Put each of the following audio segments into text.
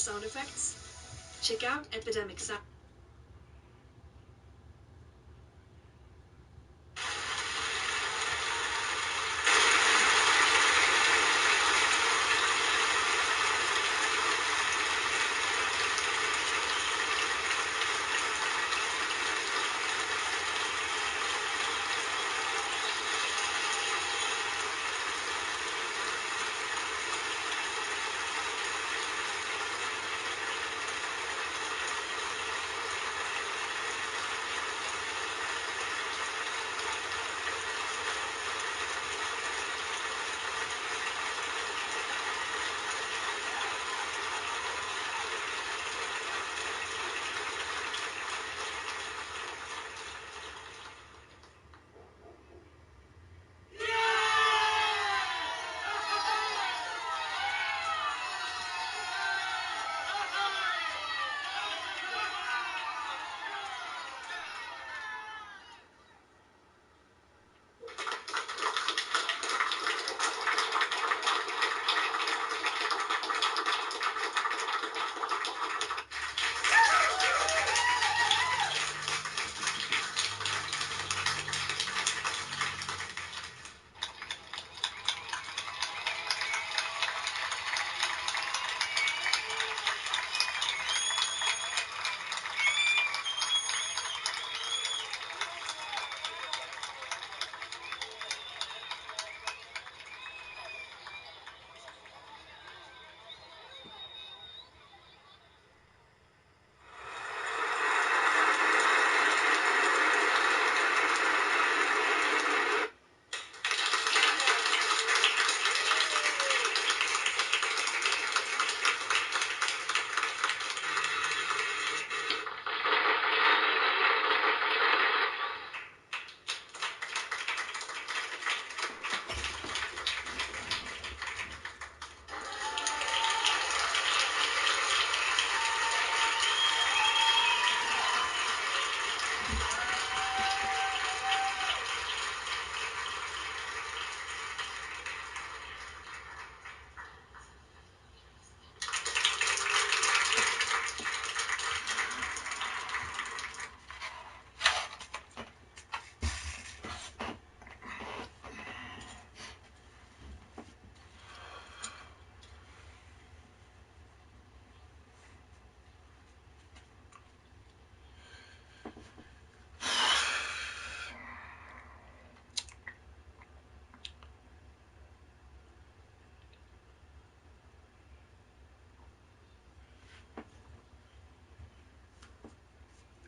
sound effects? Check out Epidemic Sound.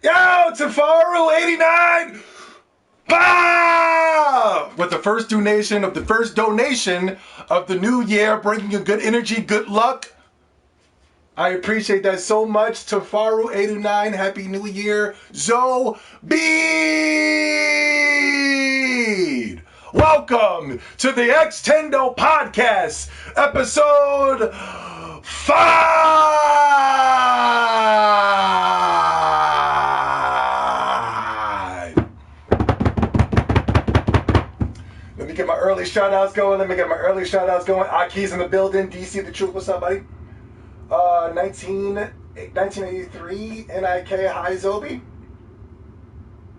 Yo, Tafaru89! Bah! With the first donation of the new year, bringing you good energy, good luck. I appreciate that so much. Tafaru89, Happy New Year. Zobeed! Welcome to the X-Tendo podcast, episode 5. Let me get my early shout-outs going. Aki's in the building. DC the Truth. What's up, buddy? 1983 NIK. Hi, Zobi.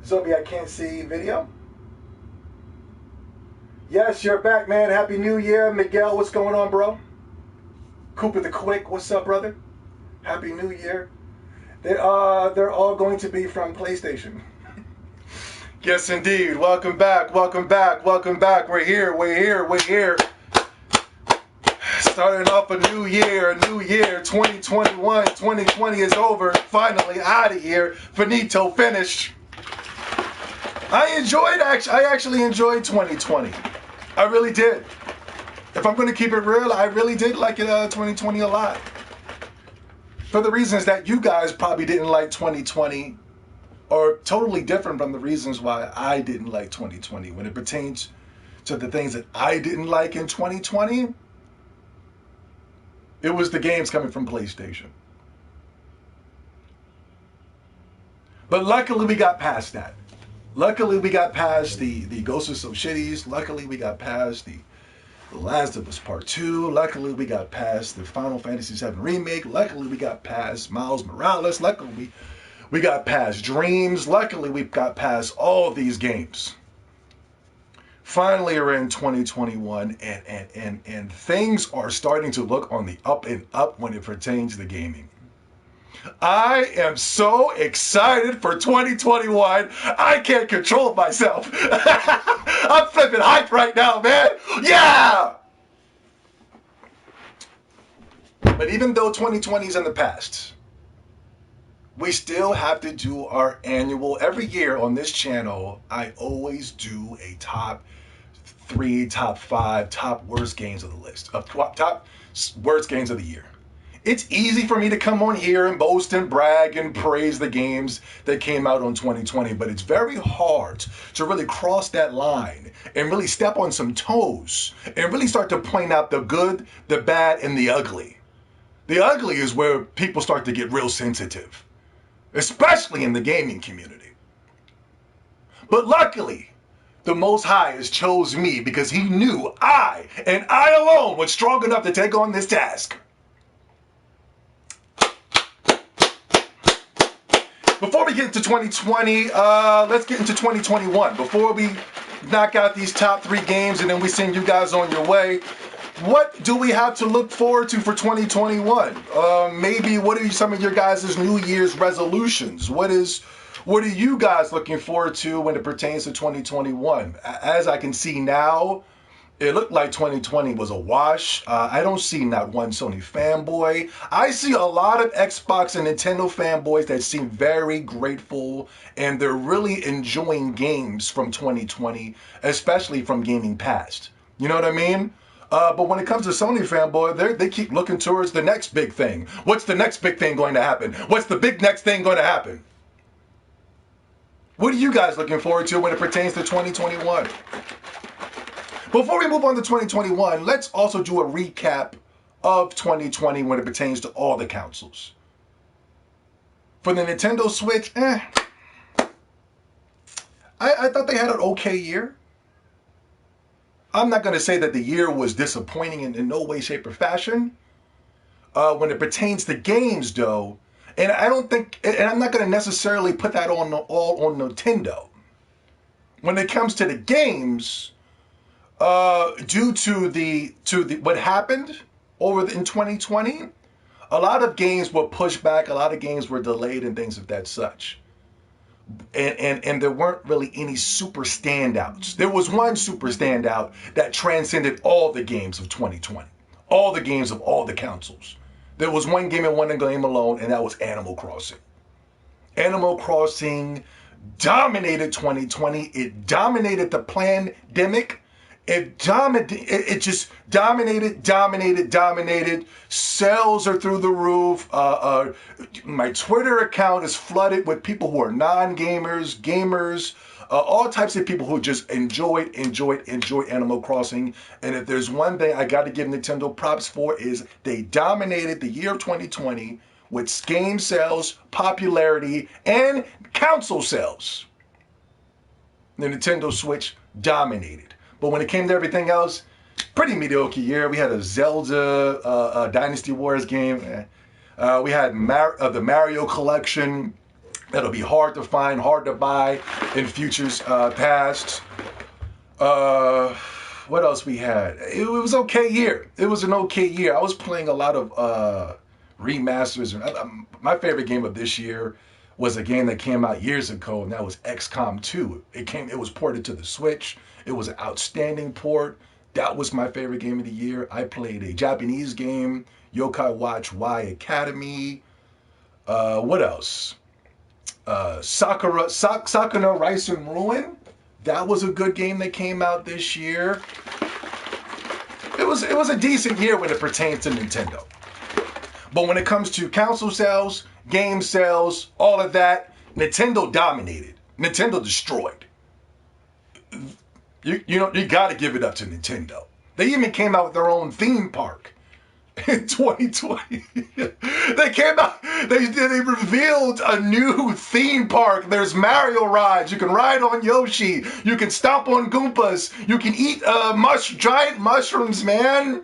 Zobi, I can't see video. Yes, you're back, man. Happy New Year. Miguel, what's going on, bro? Cooper the Quick, what's up, brother? Happy New Year. They're all going to be from PlayStation. Yes, indeed. Welcome back. We're here. Starting off a new year, 2021. 2020 is over. Finally out of here. Finito, finish. I actually enjoyed 2020. I really did. If I'm going to keep it real, I really did like it 2020 a lot. For the reasons that you guys probably didn't like 2020, or totally different from the reasons why I didn't like 2020. When it pertains to the things that I didn't like in 2020, it was the games coming from PlayStation. But luckily we got past that. Luckily we got past the Ghost of So Shitties. Luckily we got past the The Last of Us Part 2. Luckily, we got past the Final Fantasy VII Remake. Luckily, we got past Miles Morales. Luckily, we got past Dreams. Luckily, we got past all of these games. Finally, we're in 2021, and things are starting to look on the up and up when it pertains to gaming. I am so excited for 2021. I can't control myself. I'm flipping hype right now, man. Yeah! But even though 2020 is in the past, we still have to do our annual, every year on this channel, I always do a top 3, top 5, top worst games of the list, of top worst games of the year. It's easy for me to come on here and boast and brag and praise the games that came out on 2020, but it's very hard to really cross that line and really step on some toes and really start to point out the good, the bad, and the ugly. The ugly is where people start to get real sensitive, especially in the gaming community. But luckily, the Most High has chose me because he knew I, and I alone, was strong enough to take on this task. Before we get into 2020, let's get into 2021. Before we knock out these top 3 games and then we send you guys on your way, what do we have to look forward to for 2021? Maybe what are some of your guys' New Year's resolutions? What are you guys looking forward to when it pertains to 2021? As I can see now, it looked like 2020 was a wash. I don't see not one Sony fanboy. I see a lot of Xbox and Nintendo fanboys that seem very grateful and they're really enjoying games from 2020, especially from gaming past. You know what I mean? But when it comes to Sony fanboy, they keep looking towards the next big thing. What's the next big thing going to happen? What's the big next thing going to happen? What are you guys looking forward to when it pertains to 2021? Before we move on to 2021, let's also do a recap of 2020 when it pertains to all the consoles. For the Nintendo Switch, I thought they had an okay year. I'm not going to say that the year was disappointing in no way, shape, or fashion. When it pertains to games, though, and I don't think, and I'm not going to necessarily put that all on Nintendo. When it comes to the games, due to the what happened in 2020, a lot of games were pushed back, a lot of games were delayed, and things of that such. And there weren't really any super standouts. There was one super standout that transcended all the games of 2020, all the games of all the consoles. There was one game and one game alone, and that was Animal Crossing. Animal Crossing dominated 2020. It dominated the pandemic. It just dominated. Sales are through the roof. My Twitter account is flooded with people who are non-gamers, gamers, all types of people who just enjoy Animal Crossing. And if there's one thing I got to give Nintendo props for is they dominated the year of 2020 with game sales, popularity, and console sales. The Nintendo Switch dominated. But when it came to everything else, pretty mediocre year. We had a Zelda Dynasty Wars game. We had the Mario collection. That'll be hard to find, hard to buy in futures past. What else we had? It was okay year. It was an okay year. I was playing a lot of remasters. My favorite game of this year was a game that came out years ago, and that was XCOM 2. It was ported to the Switch. It was an outstanding port. That was my favorite game of the year. I played a Japanese game, Yokai Watch Y Academy. What else? Sakuna Rice and Ruin. That was a good game that came out this year. It was a decent year when it pertains to Nintendo. But when it comes to console sales, game sales, all of that, Nintendo dominated. Nintendo destroyed. You got to give it up to Nintendo. They even came out with their own theme park in 2020. They came out. They revealed a new theme park. There's Mario rides. You can ride on Yoshi. You can stomp on Goombas. You can eat giant mushrooms, man.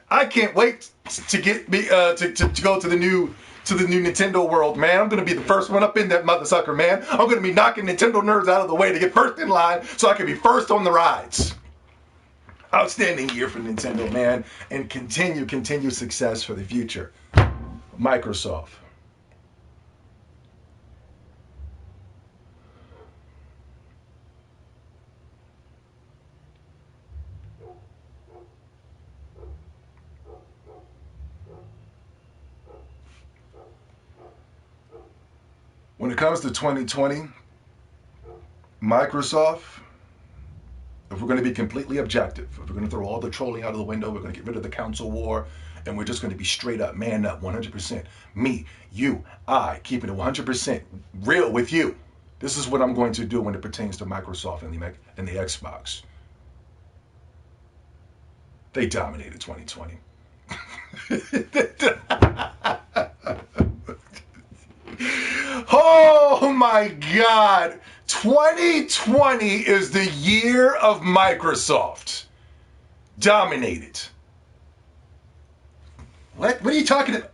I can't wait to get to go to the new Nintendo world, man. I'm gonna be the first one up in that mother sucker, man. I'm gonna be knocking Nintendo nerds out of the way to get first in line so I can be first on the rides. Outstanding year for Nintendo, man, and continue success for the future. Microsoft. When it comes to 2020, Microsoft, if we're going to be completely objective, if we're going to throw all the trolling out of the window, we're going to get rid of the console war, and we're just going to be straight up, man up, 100%. Me, you, I, keeping it 100% real with you. This is what I'm going to do when it pertains to Microsoft and the Xbox. They dominated 2020. Oh my God. 2020 is the year of Microsoft. Dominated. What are you talking about?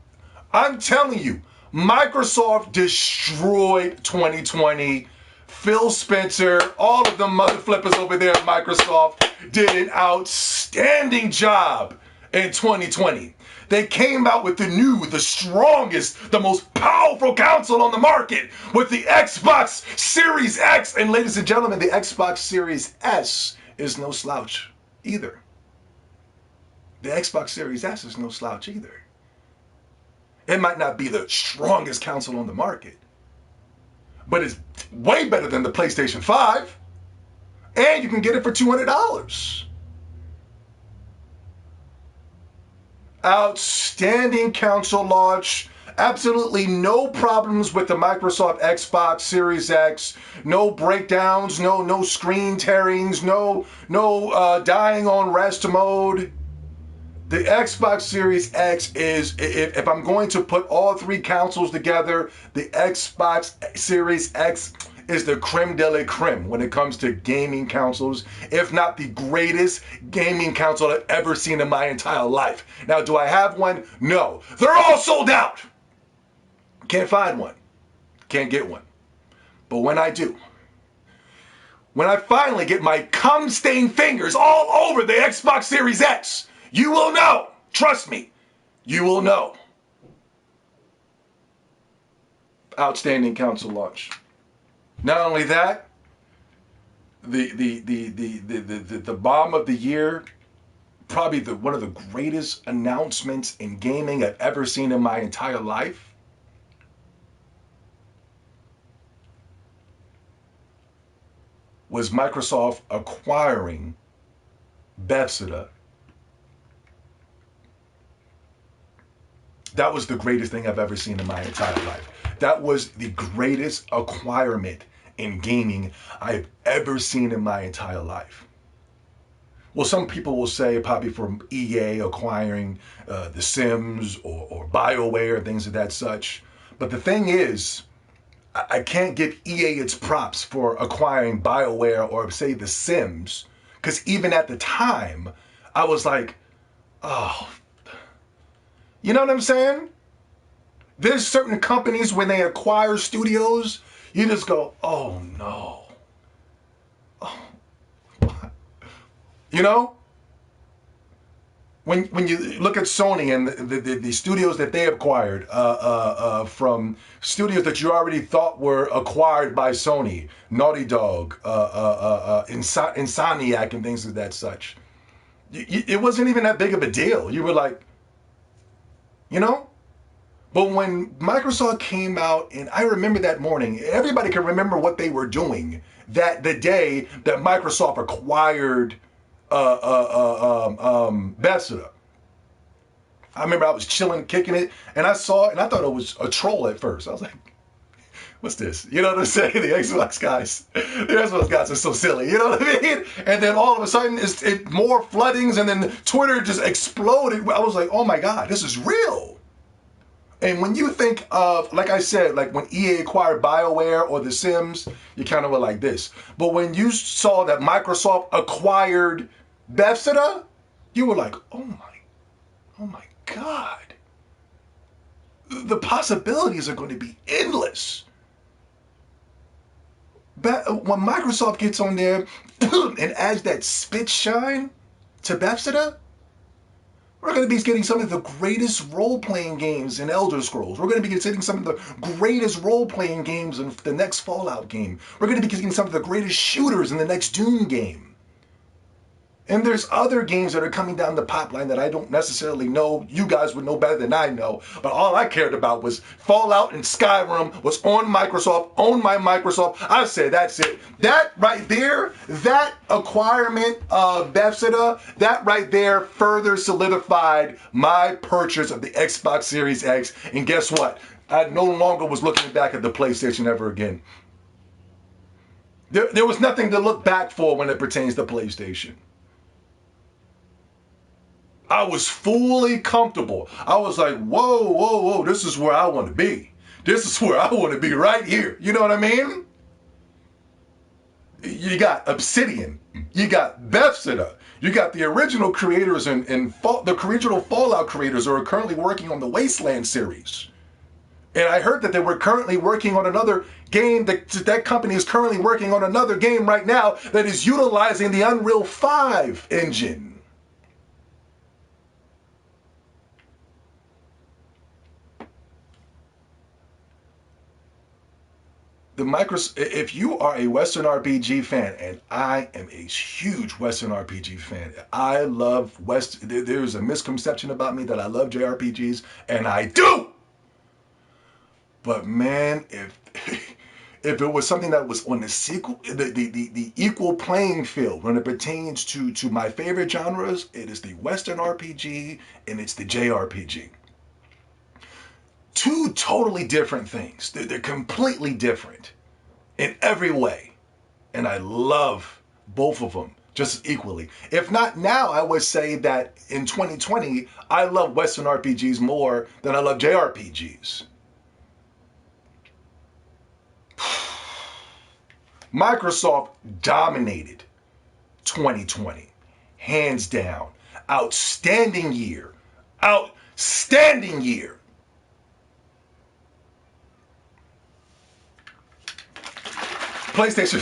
I'm telling you, Microsoft destroyed 2020. Phil Spencer, all of them mother flippers over there at Microsoft did an outstanding job in 2020. They came out with the strongest, the most powerful console on the market with the Xbox Series X. And ladies and gentlemen, the Xbox Series S is no slouch either. The Xbox Series S is no slouch either. It might not be the strongest console on the market, but it's way better than the PlayStation 5. And you can get it for $200. Outstanding console launch. Absolutely no problems with the Microsoft Xbox Series X. No breakdowns, no screen tearings, no dying on rest mode. The Xbox Series X is, if I'm going to put all three consoles together, the Xbox Series X is the creme de la creme when it comes to gaming consoles, if not the greatest gaming console I've ever seen in my entire life. Now, do I have one? No. They're all sold out. Can't find one. Can't get one. But when I do, when I finally get my cum-stained fingers all over the Xbox Series X, you will know. Trust me. You will know. Outstanding console launch. Not only that, the bomb of the year, probably one of the greatest announcements in gaming I've ever seen in my entire life. Was Microsoft acquiring Bethesda. That was the greatest thing I've ever seen in my entire life. That was the greatest acquirement in gaming I've ever seen in my entire life. Well, some people will say probably from EA acquiring The Sims or BioWare, things of that such. But the thing is, I can't give EA its props for acquiring BioWare or say The Sims, because even at the time, I was like, oh, you know what I'm saying? There's certain companies when they acquire studios, you just go, oh no. Oh, what? You know? When you look at Sony and the studios that they acquired from studios that you already thought were acquired by Sony, Naughty Dog, Insomniac and things of that such, it wasn't even that big of a deal. You were like, you know? But when Microsoft came out, and I remember that morning, everybody can remember what they were doing the day that Microsoft acquired Bethesda. I remember I was chilling, kicking it, and I saw it, and I thought it was a troll at first. I was like, what's this? You know what I'm saying? The Xbox guys are so silly. You know what I mean? And then all of a sudden, it more floodings, and then Twitter just exploded. I was like, oh my God, this is real. And when you think of, like I said, like when EA acquired BioWare or The Sims, you kind of were like this. But when you saw that Microsoft acquired Bethesda, you were like, oh my God. The possibilities are going to be endless. When Microsoft gets on there and adds that spit shine to Bethesda, we're going to be getting some of the greatest role-playing games in Elder Scrolls. We're going to be getting some of the greatest role-playing games in the next Fallout game. We're going to be getting some of the greatest shooters in the next Doom game. And there's other games that are coming down the pipeline that I don't necessarily know. You guys would know better than I know. But all I cared about was Fallout and Skyrim was on Microsoft, owned by Microsoft. I said, that's it. That right there, that acquirement of Bethesda, that right there further solidified my purchase of the Xbox Series X. And guess what? I no longer was looking back at the PlayStation ever again. There was nothing to look back for when it pertains to PlayStation. I was fully comfortable. I was like, whoa, this is where I want to be. This is where I want to be right here. You know what I mean? You got Obsidian. You got Bethesda. You got the original creators and the original Fallout creators who are currently working on the Wasteland series. And I heard that they were currently working on another game. That company is currently working on another game right now that is utilizing the Unreal 5 engine. If you are a Western RPG fan, and I am a huge Western RPG fan, I love there's a misconception about me that I love JRPGs, and I do. But man, if it was something that was on the equal playing field when it pertains to my favorite genres, it is the Western RPG and it's the JRPG. Two totally different things. They're completely different in every way. And I love both of them just equally. If not now, I would say that in 2020, I love Western RPGs more than I love JRPGs. Microsoft dominated 2020. Hands down. Outstanding year. Outstanding year. PlayStation.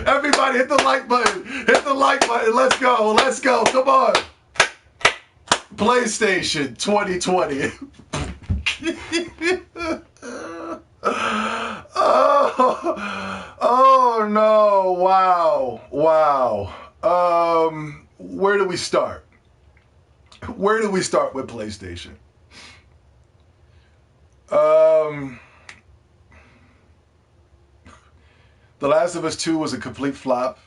Everybody hit the like button. Hit the like button. Let's go. Let's go. Come on. PlayStation 2020. oh no, wow. Where do we start? Where do we start with PlayStation? The Last of Us 2 was a complete flop.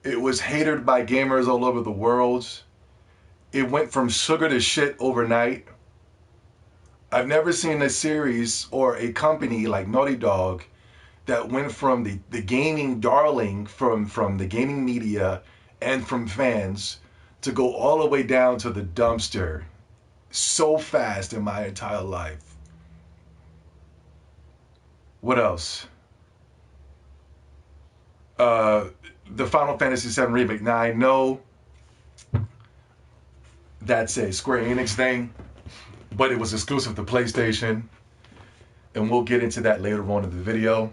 It was hated by gamers all over the world. It went from sugar to shit overnight. I've never seen a series or a company like Naughty Dog that went from the gaming darling from the gaming media and from fans to go all the way down to the dumpster so fast in my entire life. What else? The Final Fantasy VII Remake. Now I know that's a Square Enix thing, but it was exclusive to PlayStation, and we'll get into that later on in the video.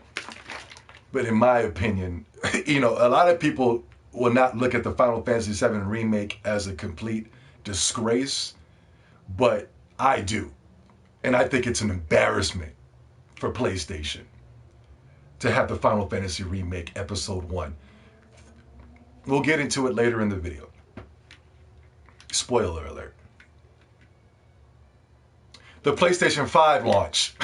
But in my opinion, a lot of people will not look at the Final Fantasy VII Remake as a complete disgrace, but I do. And I think it's an embarrassment for PlayStation to have the Final Fantasy Remake Episode 1. We'll get into it later in the video. Spoiler alert. The PlayStation 5 launch.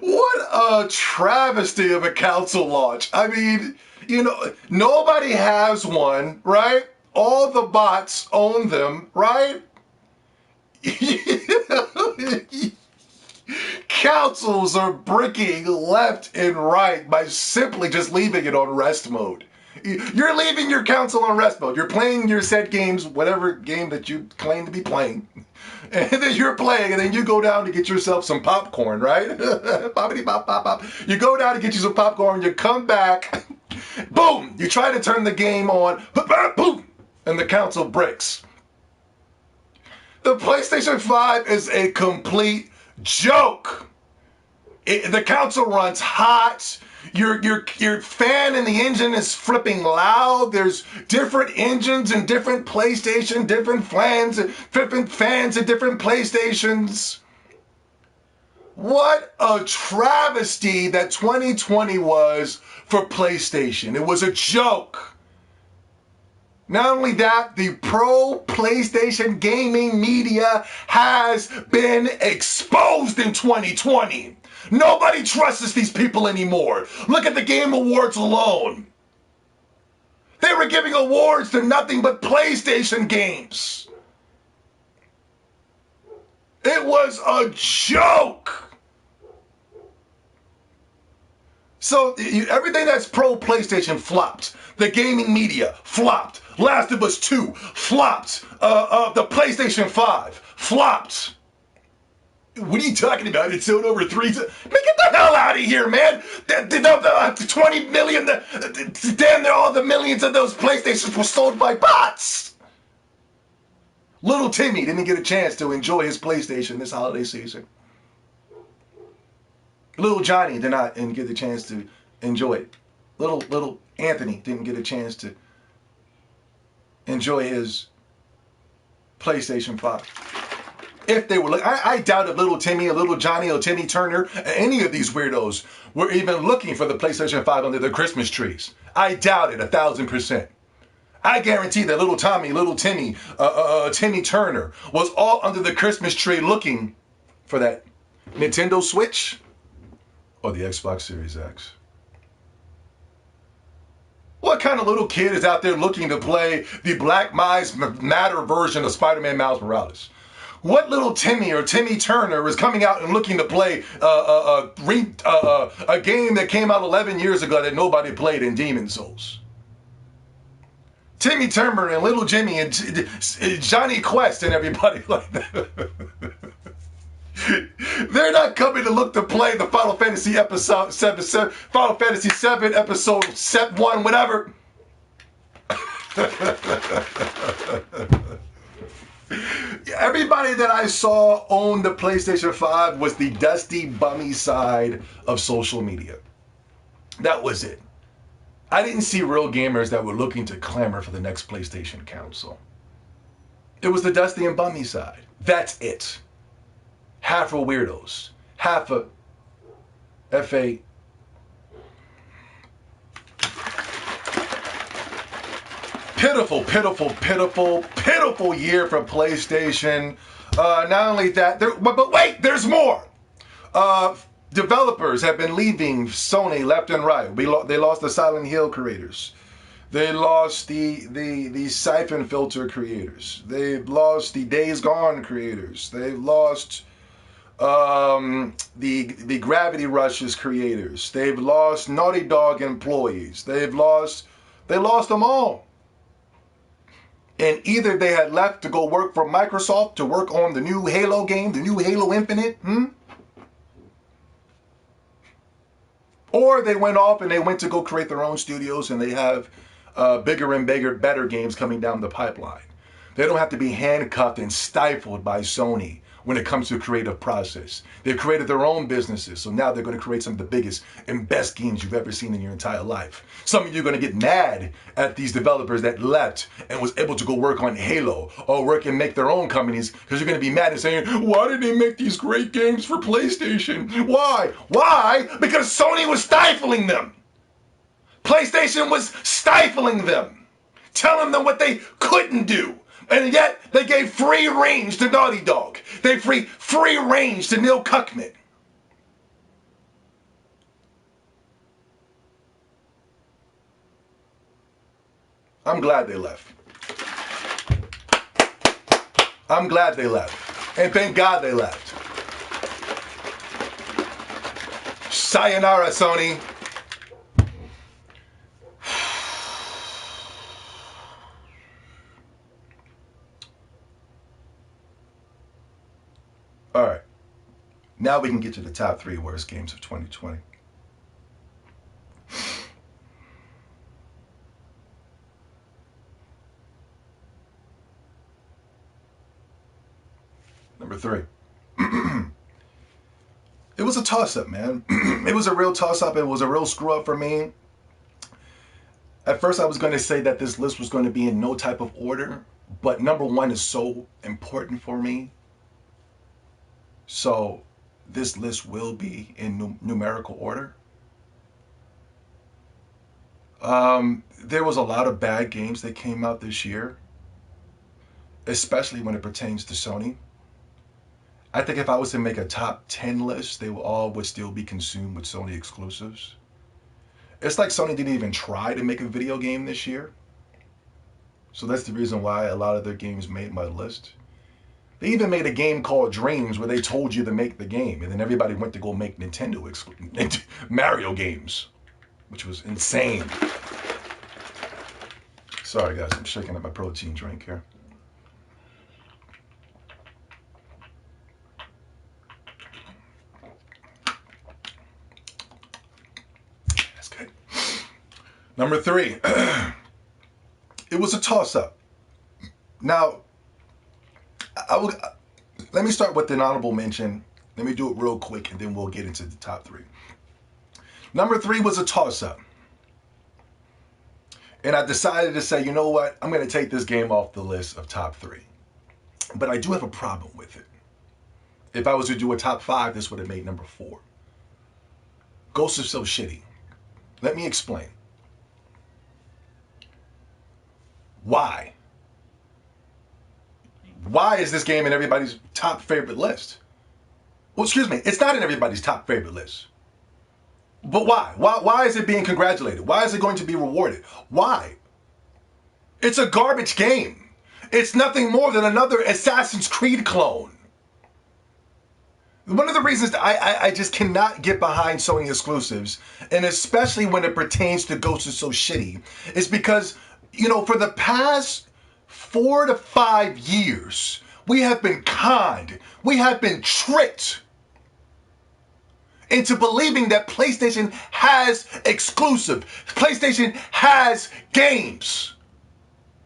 What a travesty of a console launch. I mean, nobody has one, right? All the bots own them, right? Councils are bricking left and right by simply just leaving it on rest mode. You're leaving your console on rest mode. You're playing your set games, whatever game that you claim to be playing. And then you're playing, and then you go down to get yourself some popcorn, right? Poppity pop, pop, pop. You go down to get you some popcorn, you come back, boom! You try to turn the game on, boom! And the console bricks. The PlayStation 5 is a complete joke. The console runs hot. Your fan in the engine is flipping loud. There's different engines and different PlayStation, different fans and different PlayStations. What a travesty that 2020 was for PlayStation. It was a joke. Not only that, the pro PlayStation gaming media has been exposed in 2020. Nobody trusts these people anymore. Look at the Game Awards alone. They were giving awards to nothing but PlayStation games. It was a joke. So everything that's pro PlayStation flopped. The gaming media flopped. Last of Us 2 flopped. The PlayStation 5 flopped. What are you talking about? It sold over 3 times. Man, get the hell out of here, man. The 20 million, damn near all the millions of those PlayStations were sold by bots. Little Timmy didn't get a chance to enjoy his PlayStation this holiday season. Little Johnny did not get the chance to enjoy it. Little Anthony didn't get a chance to enjoy his PlayStation 5. If they were, I doubt if little Timmy or little Johnny or Timmy Turner, any of these weirdos were even looking for the PlayStation 5 under the Christmas trees. I doubt it 1,000%. I guarantee that little Tommy, little Timmy, Timmy Turner was all under the Christmas tree looking for that Nintendo Switch or the Xbox Series X. What kind of little kid is out there looking to play the Black Lives Matter version of Spider-Man Miles Morales? What little Timmy or Timmy Turner is coming out and looking to play a game that came out 11 years ago that nobody played in Demon Souls? Timmy Turner and Little Jimmy and Johnny Quest and everybody like that. They're not coming to look to play the Final Fantasy episode 7, Final Fantasy 7 episode 1, whatever. Everybody that I saw own the PlayStation 5 was the dusty, bummy side of social media. That was it. I didn't see real gamers that were looking to clamor for the next PlayStation console. It was the dusty and bummy side. That's it. Half are weirdos. Half a F.A. Pitiful, pitiful, pitiful, pitiful year for PlayStation. Not only that, but wait, there's more. Developers have been leaving Sony left and right. They lost the Silent Hill creators. They lost the Siphon Filter creators. They've lost the Days Gone creators. They've lost the Gravity Rushes creators. They've lost Naughty Dog employees. They lost them all. And either they had left to go work for Microsoft to work on the new Halo game, the new Halo Infinite, or they went off and they went to go create their own studios and they have bigger and bigger, better games coming down the pipeline. They don't have to be handcuffed and stifled by Sony when it comes to the creative process. They've created their own businesses, so now they're going to create some of the biggest and best games you've ever seen in your entire life. Some of you are going to get mad at these developers that left and was able to go work on Halo or work and make their own companies, because you're going to be mad and saying, why did they make these great games for PlayStation? Why? Why? Because Sony was stifling them. PlayStation was stifling them, telling them what they couldn't do. And yet, they gave free range to Naughty Dog. They free range to Neil Cuckman. I'm glad they left. I'm glad they left. And thank God they left. Sayonara, Sony. All right. Now we can get to the top 3 worst games of 2020. Number 3. It was a toss-up, man. It was a real toss-up. It was a real screw-up for me. At first, I was going to say that this list was going to be in no type of order, but number 1 is so important for me. So this list will be in numerical order. There was a lot of bad games that came out this year, especially when it pertains to Sony. I think if I was to make a top 10 list, they all would still be consumed with Sony exclusives. It's like Sony didn't even try to make a video game this year. So that's the reason why a lot of their games made my list. They even made a game called Dreams where they told you to make the game, and then everybody went to go make Nintendo Mario games, which was insane. Sorry guys, I'm shaking up my protein drink here. That's good. Number 3. It was a toss-up. Now, let me start with an honorable mention. Let me do it real quick, and then we'll get into the top 3. Number 3 was a toss-up. And I decided to say, you know what? I'm going to take this game off the list of top 3. But I do have a problem with it. If I was to do a top 5, this would have made number 4. Ghost is so shitty. Let me explain. Why? Why is this game in everybody's top favorite list? Well, excuse me, it's not in everybody's top favorite list. But why? Why is it being congratulated? Why is it going to be rewarded? Why? It's a garbage game. It's nothing more than another Assassin's Creed clone. One of the reasons I just cannot get behind Sony exclusives, and especially when it pertains to Ghost is so shitty, is because, you know, for the past 4 to 5 years, we have been conned. We have been tricked into believing that PlayStation has exclusive. PlayStation has games.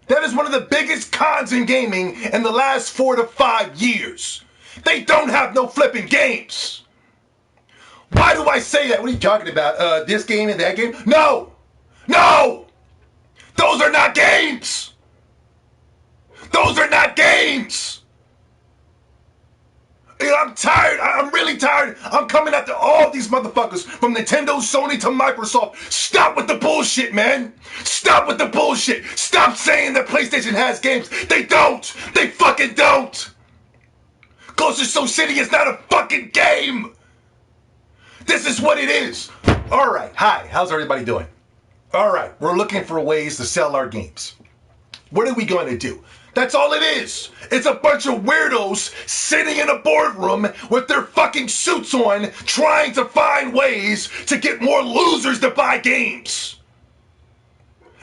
That is one of the biggest cons in gaming in the last 4 to 5 years. They don't have no flipping games. Why do I say that? What are you talking about? This game and that game? No! No! Those are not games! Those are not games! I'm tired. I'm really tired. I'm coming after all these motherfuckers from Nintendo, Sony to Microsoft. Stop with the bullshit, man. Stop with the bullshit. Stop saying that PlayStation has games. They don't. They fucking don't. Ghost is so shitty, it's not a fucking game. This is what it is. All right. Hi. How's everybody doing? All right. We're looking for ways to sell our games. What are we going to do? That's all it is. It's a bunch of weirdos sitting in a boardroom with their fucking suits on, trying to find ways to get more losers to buy games.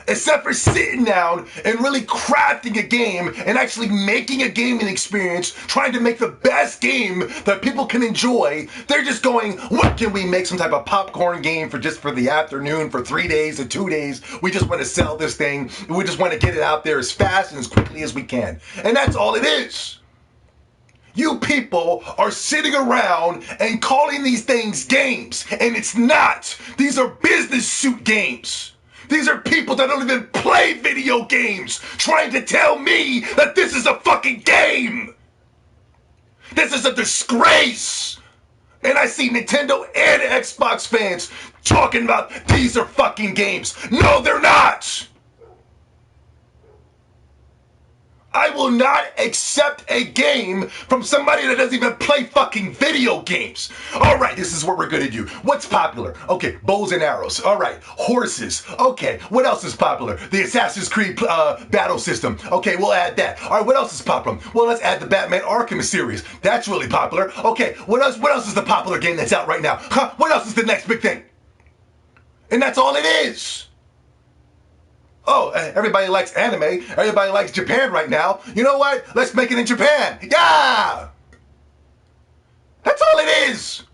Except for sitting down and really crafting a game and actually making a gaming experience, trying to make the best game that people can enjoy, they're just going, what can we make? Some type of popcorn game for the afternoon, for 3 days or 2 days. We just want to sell this thing. We just want to get it out there as fast and as quickly as we can. And that's all it is. You people are sitting around and calling these things games, and it's not. These are business suit games. These are people that don't even play video games trying to tell me that this is a fucking game. This is a disgrace. And I see Nintendo and Xbox fans talking about these are fucking games. No, they're not. I will not accept a game from somebody that doesn't even play fucking video games. All right, this is what we're gonna do. What's popular? Okay, bows and arrows. All right, horses. Okay, what else is popular? The Assassin's Creed battle system. Okay, we'll add that. All right, what else is popular? Well, let's add the Batman Arkham series. That's really popular. Okay, what else? What else is the popular game that's out right now? Huh? What else is the next big thing? And that's all it is. Oh, everybody likes anime. Everybody likes Japan right now. You know what? Let's make it in Japan. Yeah! That's all it is.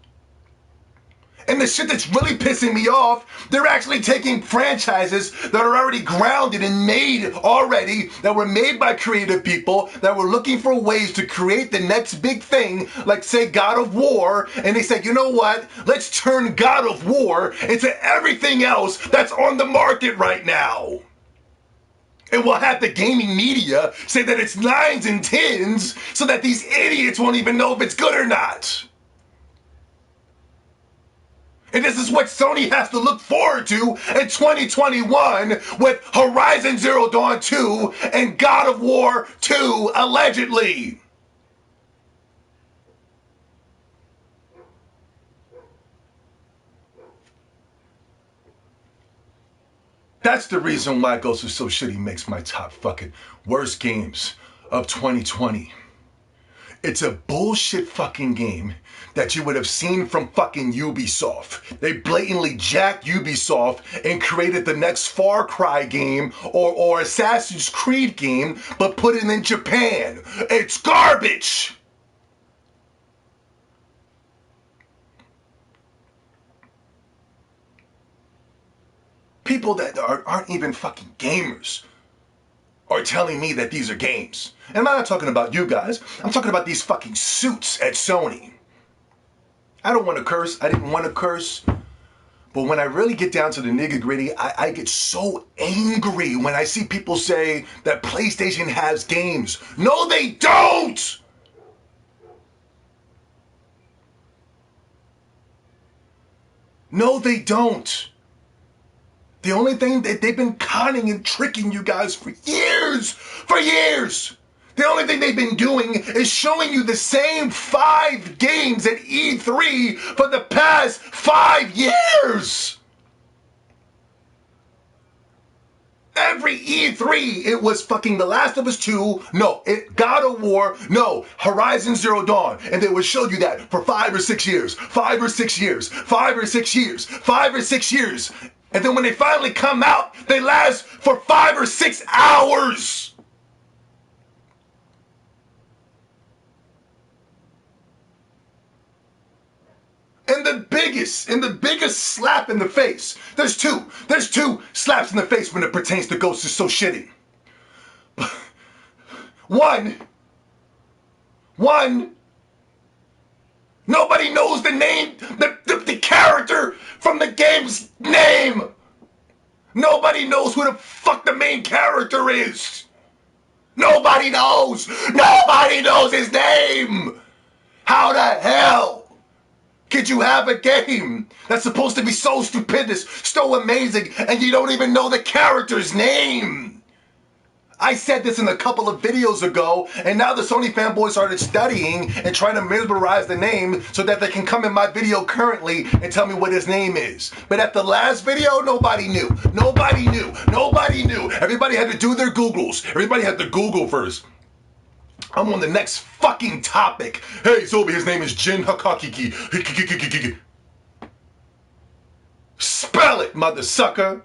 And the shit that's really pissing me off, they're actually taking franchises that are already grounded and made already, that were made by creative people, that were looking for ways to create the next big thing, like say God of War, and they said, you know what? Let's turn God of War into everything else that's on the market right now. And we'll have the gaming media say that it's 9s and 10s so that these idiots won't even know if it's good or not. And this is what Sony has to look forward to in 2021 with Horizon Zero Dawn 2 and God of War 2, allegedly. That's the reason why Ghost of So Shitty makes my top fucking worst games of 2020. It's a bullshit fucking game that you would have seen from fucking Ubisoft. They blatantly jacked Ubisoft and created the next Far Cry game or Assassin's Creed game, but put it in Japan. It's garbage! People that aren't even fucking gamers are telling me that these are games. And I'm not talking about you guys. I'm talking about these fucking suits at Sony. I don't want to curse. I didn't want to curse. But when I really get down to the nitty gritty, I get so angry when I see people say that PlayStation has games. No, they don't! No, they don't. The only thing that they've been conning and tricking you guys for years. The only thing they've been doing is showing you the same 5 games at E3 for the past 5 years. Every E3, it was fucking The Last of Us 2, no, God of War, no, Horizon Zero Dawn, and they would show you that for 5 or 6 years, 5 or 6 years, 5 or 6 years, 5 or 6 years. And then when they finally come out, they last for 5 or 6 hours. And the biggest slap in the face, there's two slaps in the face when it pertains to Ghost is So Shitty. One, nobody knows the name, the character from the game's name. Nobody knows who the fuck the main character is. Nobody knows. Nobody knows his name. How the hell could you have a game that's supposed to be so stupendous, so amazing, and you don't even know the character's name? I said this in a couple of videos ago, and now the Sony fanboys started studying and trying to memorize the name so that they can come in my video currently and tell me what his name is. But at the last video, nobody knew. Nobody knew. Nobody knew. Everybody had to do their Googles. Everybody had to Google first. I'm on the next fucking topic. Hey, Zobi, his name is Jin Hakakiki. Spell it, mother sucker.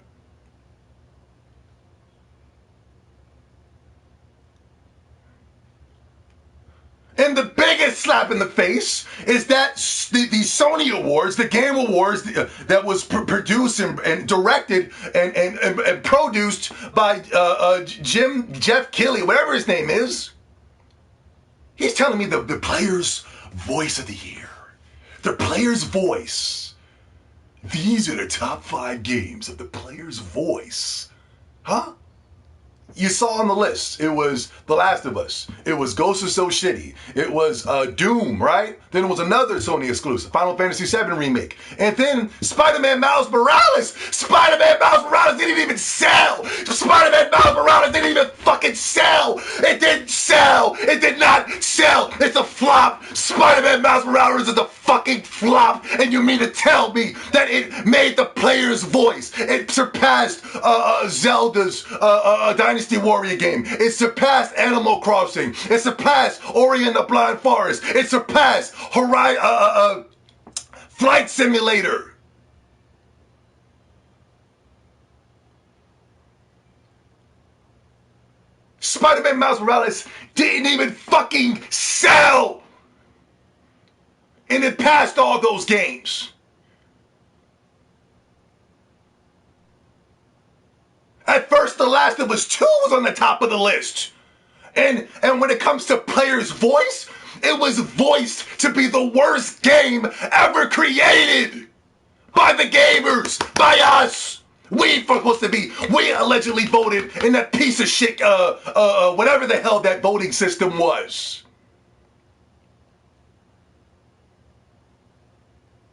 And the biggest slap in the face is that the Sony Awards, the Game Awards that was produced and directed and produced by Jeff Keighley, whatever his name is. He's telling me the player's voice of the year. The player's voice. These are the top 5 games of the player's voice. Huh? you saw on the list, it was The Last of Us. It was Ghost is So Shitty. It was Doom, right? Then it was another Sony exclusive, Final Fantasy VII Remake. And then Spider-Man Miles Morales. Spider-Man Miles Morales didn't even sell. Spider-Man Miles Morales didn't even fucking sell. It didn't sell. It did not sell. It's a flop. Spider-Man Miles Morales is a fucking flop. And you mean to tell me that it made the player's voice? It surpassed Zelda's Dynasty Warrior game. It surpassed Animal Crossing. It surpassed Ori and the Blind Forest. It surpassed Flight Simulator. Spider-Man Miles Morales didn't even fucking sell. And it passed all those games. At first, The Last of Us 2 was on the top of the list. And when it comes to player's voice, it was voiced to be the worst game ever created by the gamers, by us. We allegedly voted in that piece of shit, whatever the hell that voting system was.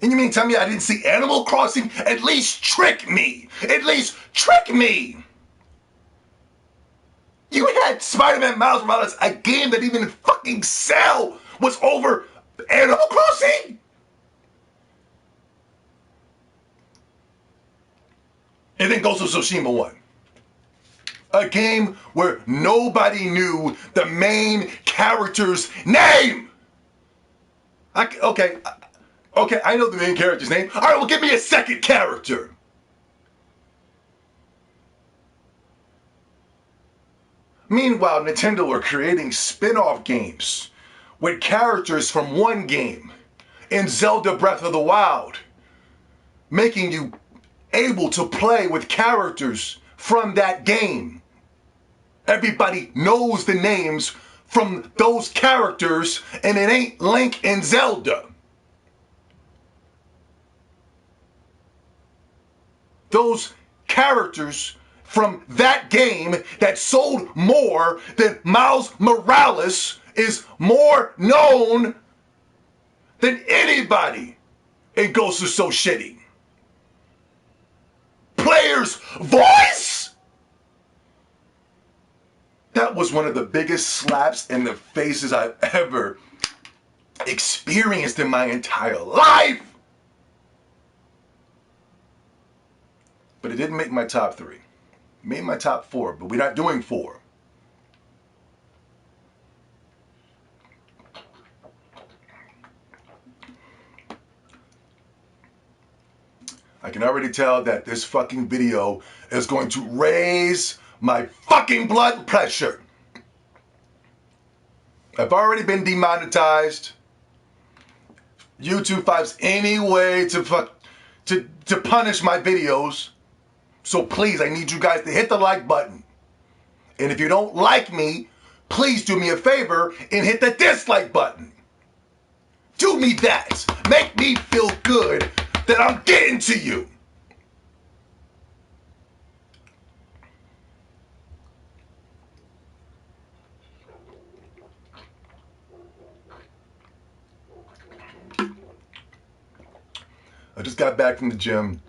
And you mean tell me I didn't see Animal Crossing? At least trick me. At least trick me. You had Spider-Man Miles Morales, a game that even fucking sell was over Animal Crossing? And then Ghost of Tsushima won. A game where nobody knew the main character's name. Okay, I know the main character's name. All right, well, give me a second character. Meanwhile, Nintendo are creating spin-off games with characters from one game in Zelda Breath of the Wild, making you able to play with characters from that game. Everybody knows the names from those characters, and it ain't Link and Zelda. Those characters from that game that sold more than Miles Morales is more known than anybody in Ghost is So Shitty. Player's voice? That was one of the biggest slaps in the faces I've ever experienced in my entire life. But it didn't make my top 3. It made my top 4, but we're not doing 4. I can already tell that this fucking video is going to raise my fucking blood pressure. I've already been demonetized. YouTube finds any way to punish my videos. So please, I need you guys to hit the like button. And if you don't like me, please do me a favor and hit the dislike button. Do me that. Make me feel good that I'm getting to you. I just got back from the gym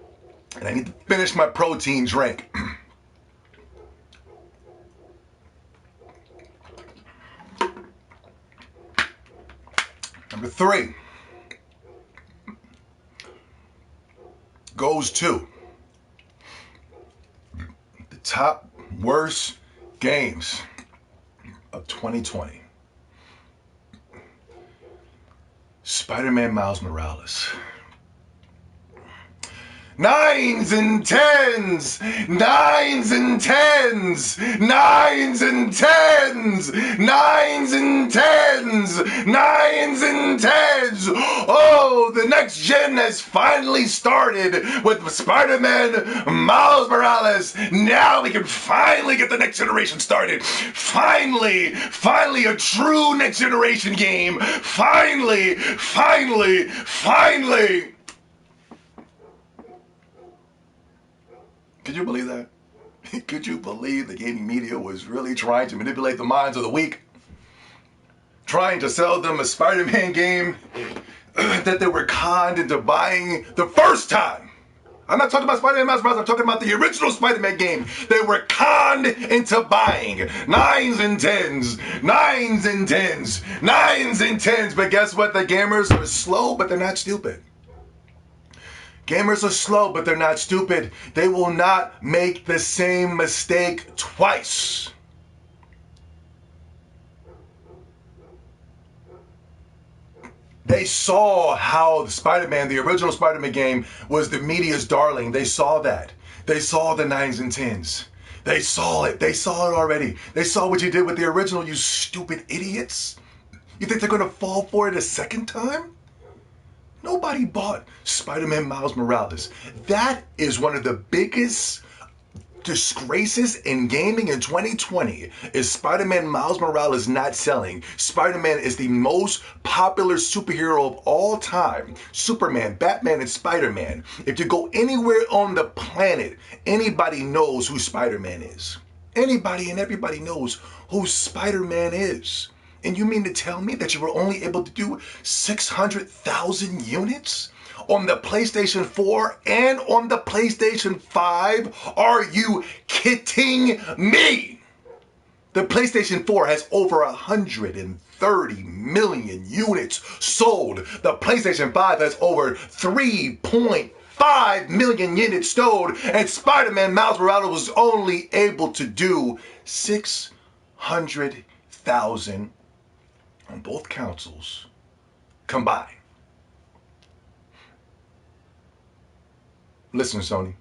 and I need to finish my protein drink. Number 3 goes to the top worst games of 2020. Spider-Man Miles Morales. 9s and 10s, 9s and 10s, 9s and 10s, 9s and 10s, 9s and 10s. Oh, the next gen has finally started with Spider-Man Miles Morales. Now we can finally get the next generation started. Finally a true next generation game. Finally. Could you believe that? Could you believe the gaming media was really trying to manipulate the minds of the weak? Trying to sell them a Spider-Man game that they were conned into buying the first time. I'm not talking about Spider-Man Miles Morales, I'm talking about the original Spider-Man game. They were conned into buying. 9s and 10s, 9s and 10s, 9s and 10s. But guess what? The gamers are slow, but they're not stupid. Gamers are slow, but they're not stupid. They will not make the same mistake twice. They saw how Spider-Man, the original Spider-Man game, was the media's darling. They saw that. They saw the 9s and 10s. They saw it. They saw it already. They saw what you did with the original, you stupid idiots. You think they're going to fall for it a second time? Nobody bought Spider-Man Miles Morales. That is one of the biggest disgraces in gaming in 2020 is Spider-Man Miles Morales not selling. Spider-Man is the most popular superhero of all time. Superman, Batman, and Spider-Man. If you go anywhere on the planet, anybody knows who Spider-Man is. Anybody and everybody knows who Spider-Man is. And you mean to tell me that you were only able to do 600,000 units? On the PlayStation 4 and on the PlayStation 5? Are you kidding me? The PlayStation 4 has over 130 million units sold. The PlayStation 5 has over 3.5 million units sold. And Spider-Man Miles Morales was only able to do 600,000 on both consoles combined. Listen, Sony.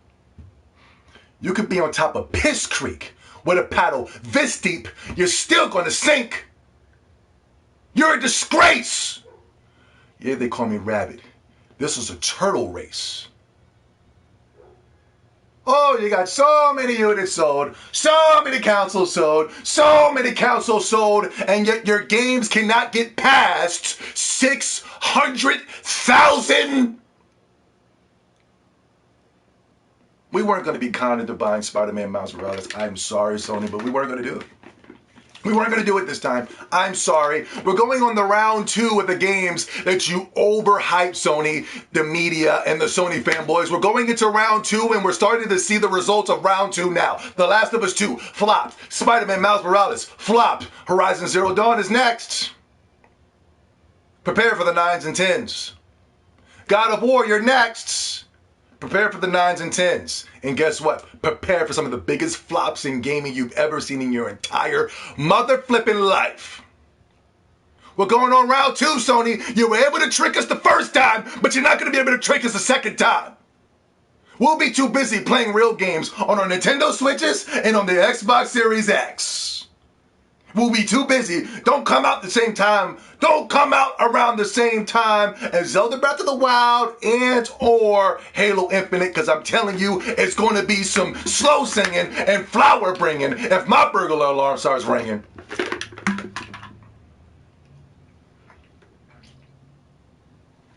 You could be on top of Piss Creek with a paddle this deep, you're still going to sink. You're a disgrace. Yeah, they call me Rabbit. This is a turtle race. Oh, you got so many units sold, so many consoles sold, and yet your games cannot get past 600,000. We weren't going to be conned into buying Spider-Man Miles Morales. I'm sorry, Sony, but we weren't going to do it. We weren't going to do it this time. I'm sorry. We're going on the round 2 of the games that you overhyped, Sony, the media, and the Sony fanboys. We're going into round 2, and we're starting to see the results of round 2 now. The Last of Us 2 flopped. Spider-Man Miles Morales flopped. Horizon Zero Dawn is next. Prepare for the 9s and 10s. God of War, you're next. Prepare for the 9s and 10s. And guess what? Prepare for some of the biggest flops in gaming you've ever seen in your entire mother-flipping life. We're going on round 2, Sony. You were able to trick us the first time, but you're not going to be able to trick us the second time. We'll be too busy playing real games on our Nintendo Switches and on the Xbox Series X. We'll be too busy. Don't come out the same time. Don't come out around the same time as Zelda Breath of the Wild and or Halo Infinite, because I'm telling you, it's going to be some slow singing and flower bringing if my burglar alarm starts ringing.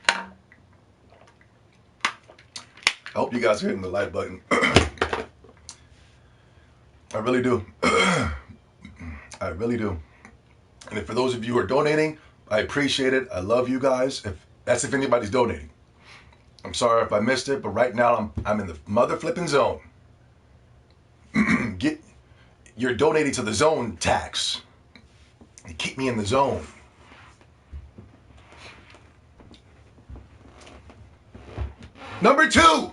I hope you guys are hitting the like button. I really do. I really do. And for those of you who are donating, I appreciate it. I love you guys. That's if anybody's donating. I'm sorry if I missed it, but right now I'm in the mother flipping zone. You're donating to the zone tax. You keep me in the zone. Number 2.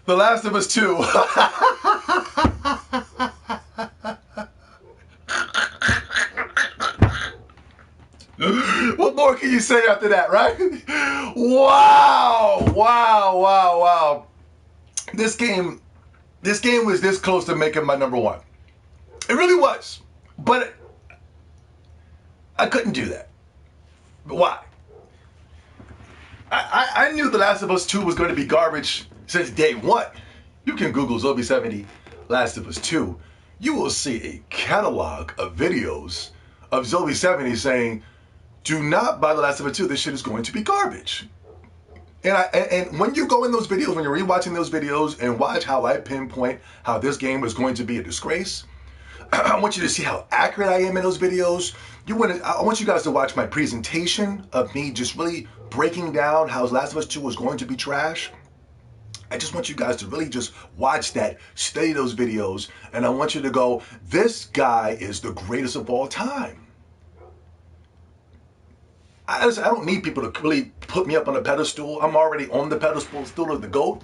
The Last of Us 2. can you say after that, right? Wow, wow, wow, wow. This game was this close to making my number one. It really was. But I couldn't do that. But why? I knew The Last of Us 2 was going to be garbage since day one. You can Google Zombie 70 Last of Us 2. You will see a catalog of videos of Zombie 70 saying, do not buy The Last of Us 2. This shit is going to be garbage. And when you go in those videos, when you're rewatching those videos and watch how I pinpoint how this game was going to be a disgrace, I want you to see how accurate I am in those videos. I want you guys to watch my presentation of me just really breaking down how Last of Us 2 was going to be trash. I just want you guys to really just watch that, study those videos, and I want you to go, this guy is the greatest of all time. I don't need people to really put me up on a pedestal. I'm already on the pedestal of the GOAT.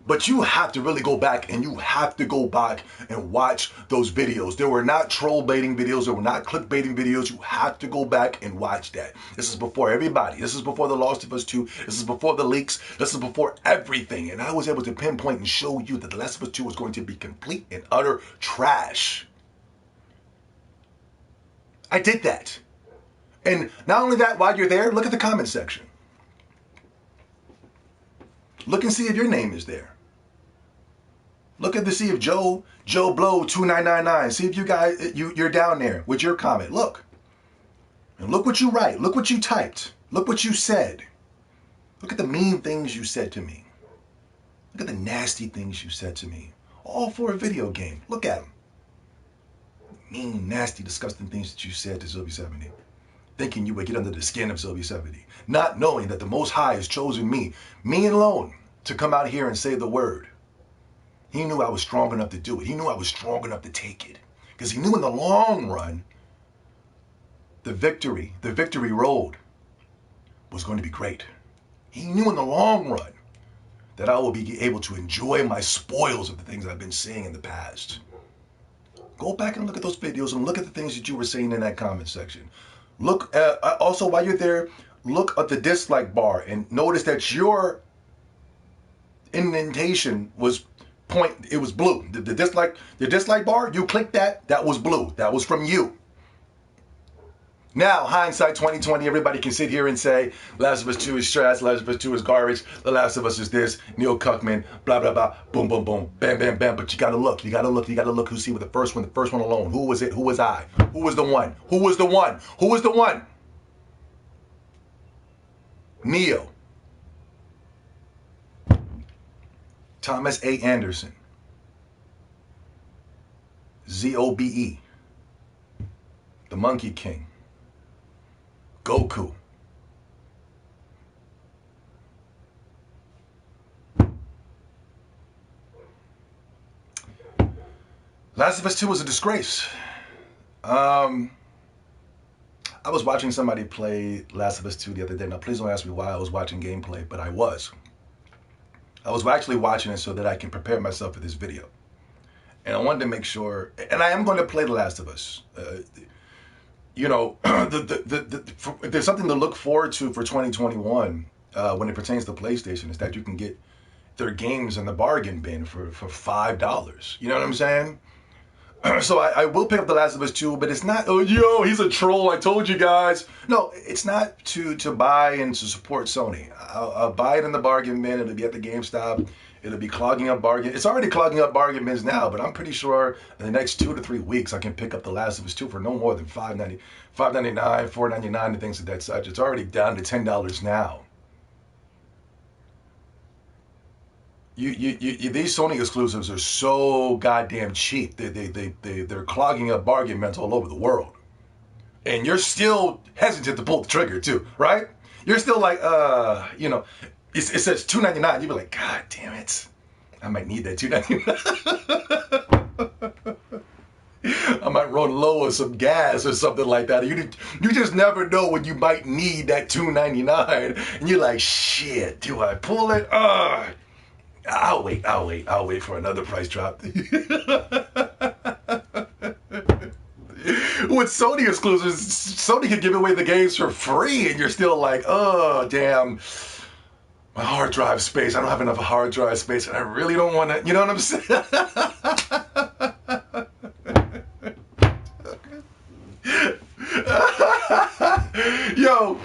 But you have to really go back and you have to go back and watch those videos. There were not troll baiting videos. There were not clickbaiting videos. You have to go back and watch that. This is before everybody. This is before The Last of Us 2. This is before the leaks. This is before everything. And I was able to pinpoint and show you that The Last of Us 2 was going to be complete and utter trash. I did that. And not only that, while you're there, look at the comment section. Look and see if your name is there. Look at to see if Joe Blow 2999. See if you guys you're down there with your comment. Look. And look what you write. Look what you typed. Look what you said. Look at the mean things you said to me. Look at the nasty things you said to me. All for a video game. Look at them. Mean, nasty, disgusting things that you said to Zombie 70. Thinking you would get under the skin of Zombie 70. Not knowing that the Most High has chosen me alone, to come out here and say the word. He knew I was strong enough to do it. He knew I was strong enough to take it. Because he knew in the long run, the victory road was going to be great. He knew in the long run that I will be able to enjoy my spoils of the things I've been saying in the past. Go back and look at those videos and look at the things that you were saying in that comment section. Look, also while you're there, look at the dislike bar and notice that your indentation was it was blue. The dislike bar, you clicked that was blue. That was from you. Now, hindsight 2020, everybody can sit here and say, Last of Us 2 is trash, Last of Us 2 is garbage, The Last of Us is this, Neil Cuckman, blah, blah, blah, boom, boom, boom, bam, bam, bam. But you gotta look who see with the first one alone. Who was it? Who was I? Who was the one? Who was the one? Who was the one? Neo. Thomas A. Anderson. ZOBE. The Monkey King. Goku. Last of Us 2 was a disgrace. I was watching somebody play Last of Us 2 the other day. Now, please don't ask me why I was watching gameplay, but I was. I was actually watching it so that I can prepare myself for this video. And I wanted to make sure, and I am going to play The Last of Us. You know, there's something to look forward to for 2021 when it pertains to PlayStation is that you can get their games in the bargain bin for $5. You know what I'm saying? So I will pick up The Last of Us 2, but it's not, oh, yo, he's a troll, I told you guys. No, it's not to buy and to support Sony. I'll buy it in the bargain bin. It'll be at the GameStop. It'll be clogging up bargain. It's already clogging up bargain bins now, but I'm pretty sure in the next 2 to 3 weeks I can pick up The Last of Us 2 for no more than $5.99, $4.99, and things of that such. It's already down to $10 now. These Sony exclusives are so goddamn cheap. They're clogging up bargain bins all over the world, and you're still hesitant to pull the trigger too, right? You're still like, you know. It says $2.99. You'd be like, God damn it. I might need that $2.99. I might run low on some gas or something like that. You just never know when you might need that $2.99. And you're like, shit, do I pull it? I'll wait for another price drop. with Sony exclusives, Sony could give away the games for free, and you're still like, oh, damn, my hard drive space. I don't have enough hard drive space, and I really don't want to, you know what I'm saying? Yo,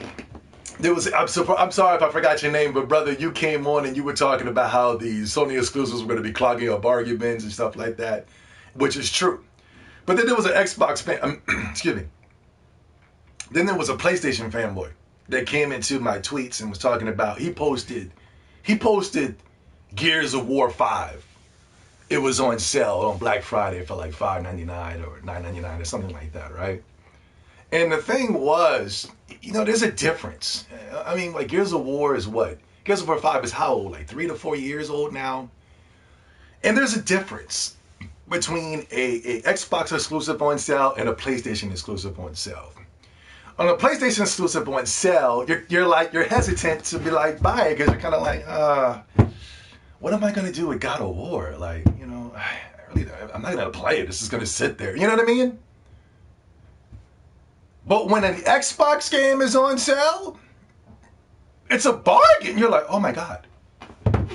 I'm sorry if I forgot your name, but brother, you came on and you were talking about how the Sony exclusives were going to be clogging up arguments and stuff like that, which is true. But then there was an Xbox fan, excuse me. Then there was a PlayStation fanboy that came into my tweets and was talking about, he posted Gears of War 5. It was on sale on Black Friday for like $5.99 or $9.99 or something like that, right? And the thing was, you know, there's a difference. I mean, like, Gears of War is what? Gears of War 5 is how old? Like 3 to 4 years old now? And there's a difference between a Xbox exclusive on sale and a PlayStation exclusive on sale. On a PlayStation exclusive on sale, you're hesitant to be like, buy it, because you're kind of like, what am I going to do with God of War? Like, you know, I'm not going to play it. This is going to sit there. You know what I mean? But when an Xbox game is on sale, it's a bargain. You're like, oh my God.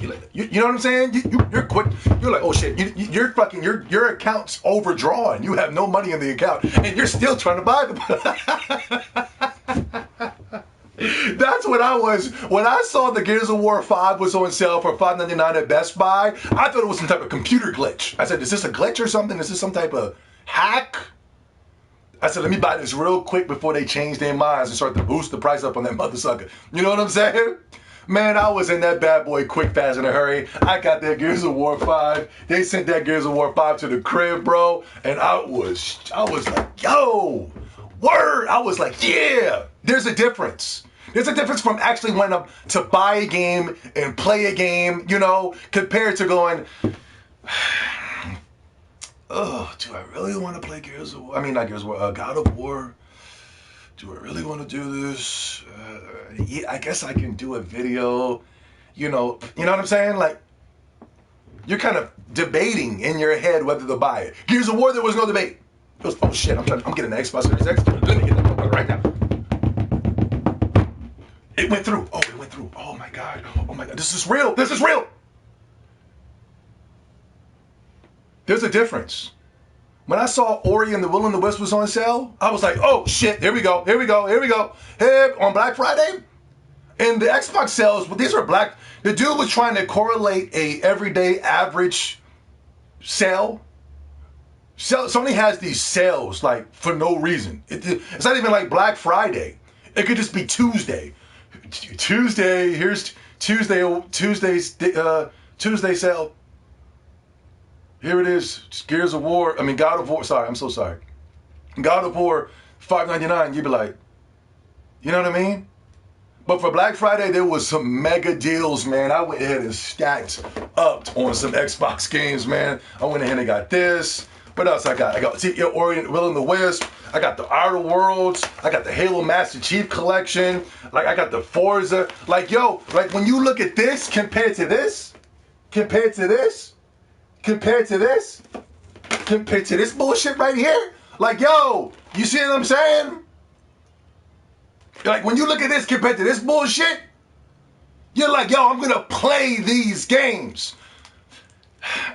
You know what I'm saying? You're quick. You're like, oh shit. Your account's overdrawn. You have no money in the account, and you're still trying to buy them. That's what I was. When I saw the Gears of War 5 was on sale for $5.99 at Best Buy, I thought it was some type of computer glitch. I said, is this a glitch or something? Is this some type of hack? I said, let me buy this real quick before they change their minds and start to boost the price up on that mother sucker. You know what I'm saying? Man, I was in that bad boy quick, fast, in a hurry. I got that Gears of War 5. They sent that Gears of War 5 to the crib, bro. And I was like, yo, word. I was like, yeah, there's a difference. There's a difference from actually wanting to buy a game and play a game, you know, compared to going, oh, do I really want to play Gears of War? I mean, not Gears of War, God of War. Do I really want to do this? Yeah, I guess I can do a video. You know what I'm saying? Like, you're kind of debating in your head whether to buy it. Gears of War, there was no debate. It was, oh shit, I'm getting an Xbox Series X. Let me get that motherfucker right now. It went through. Oh, it went through. Oh my God. Oh my God. This is real. This is real. There's a difference. When I saw Ori and the Will and the Wisp was on sale, I was like, oh shit, here we go. Hey, on Black Friday. And the Xbox sales, these are black. The dude was trying to correlate a everyday average sale. Sony has these sales like for no reason. It's not even like Black Friday. It could just be Tuesday. Here's Tuesday's sale. Here it is. Gears of War. I mean, God of War. Sorry, I'm so sorry. God of War, $5.99. You'd be like, you know what I mean? But for Black Friday, there was some mega deals, man. I went ahead and stacked up on some Xbox games, man. I went ahead and got this. What else I got? I got Ori, Will and the Wisp. I got the Outer Worlds. I got the Halo Master Chief Collection. Like, I got the Forza. Like, yo, like when you look at this compared to this, compared to this bullshit right here, like, yo, you see what I'm saying? Like, when you look at this compared to this bullshit, you're like, yo, I'm gonna play these games.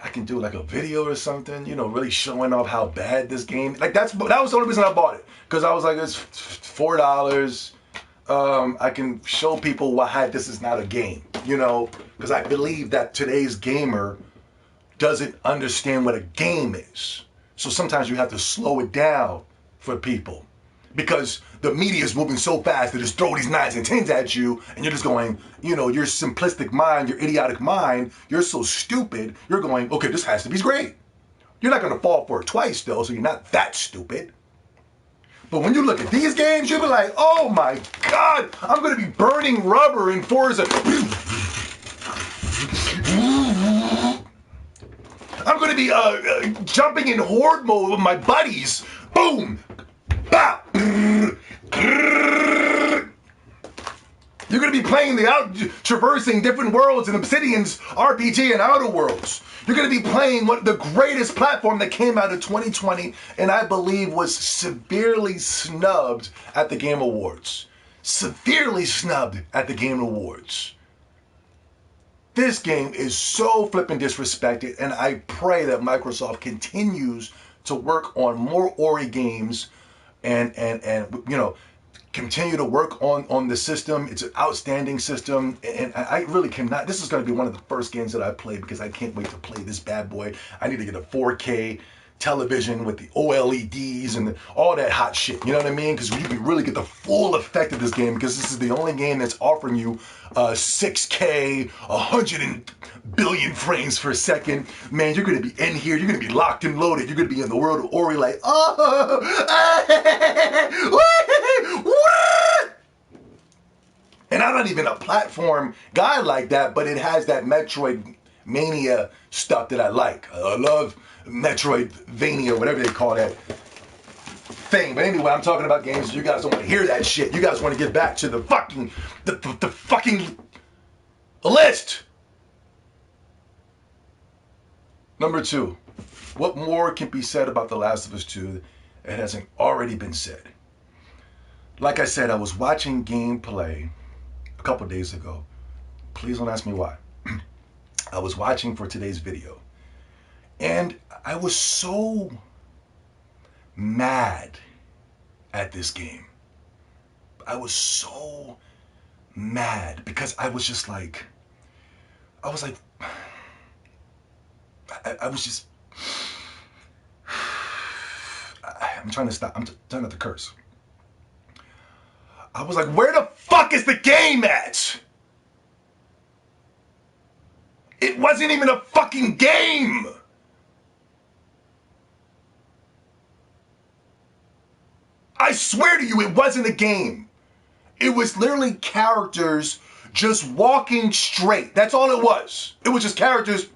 I can do like a video or something, you know, really showing off how bad this game. Like, that was the only reason I bought it, because I was like, it's $4. I can show people why this is not a game, you know, because I believe that today's gamer doesn't understand what a game is. So sometimes you have to slow it down for people, because the media is moving so fast to just throw these 9s and 10s at you, and you're just going, you know, your simplistic mind, your idiotic mind, you're so stupid, you're going, okay, this has to be great. You're not going to fall for it twice, though, so you're not that stupid. But when you look at these games, you'll be like, oh my God, I'm going to be burning rubber in Forza. I'm going to be jumping in horde mode with my buddies. Boom. Bop. You're going to to be playing traversing different worlds in Obsidian's RPG and Outer Worlds. You're going to be playing the greatest platform that came out in 2020 and I believe was severely snubbed at the Game Awards. Severely snubbed at the Game Awards. This game is so flippin' disrespected, and I pray that Microsoft continues to work on more Ori games and continue to work on the system. It's an outstanding system, and I really cannot. This is going to be one of the first games that I play because I can't wait to play this bad boy. I need to get a 4K television with the OLEDs and all that hot shit. You know what I mean? Because you can really get the full effect of this game because this is the only game that's offering you 6K, 100 billion frames per second. Man, you're going to be in here. You're going to be locked and loaded. You're going to be in the world of Ori like, oh, what? And I'm not even a platform guy like that, but it has that Metroidvania stuff that I like. I love Metroidvania, whatever they call that thing. But anyway, I'm talking about games. You guys don't want to hear that shit. You guys want to get back to the fucking list. Number 2. What more can be said about The Last of Us 2 that hasn't already been said? Like I said, I was watching gameplay a couple days ago. Please don't ask me why. I was watching for today's video. And I was so mad at this game. I was so mad because I was just like, I was just, I'm trying to stop. I'm trying not to curse. I was like, where the fuck is the game at? It wasn't even a fucking game. I swear to you, it wasn't a game. It was literally characters just walking straight. That's all it was. It was just characters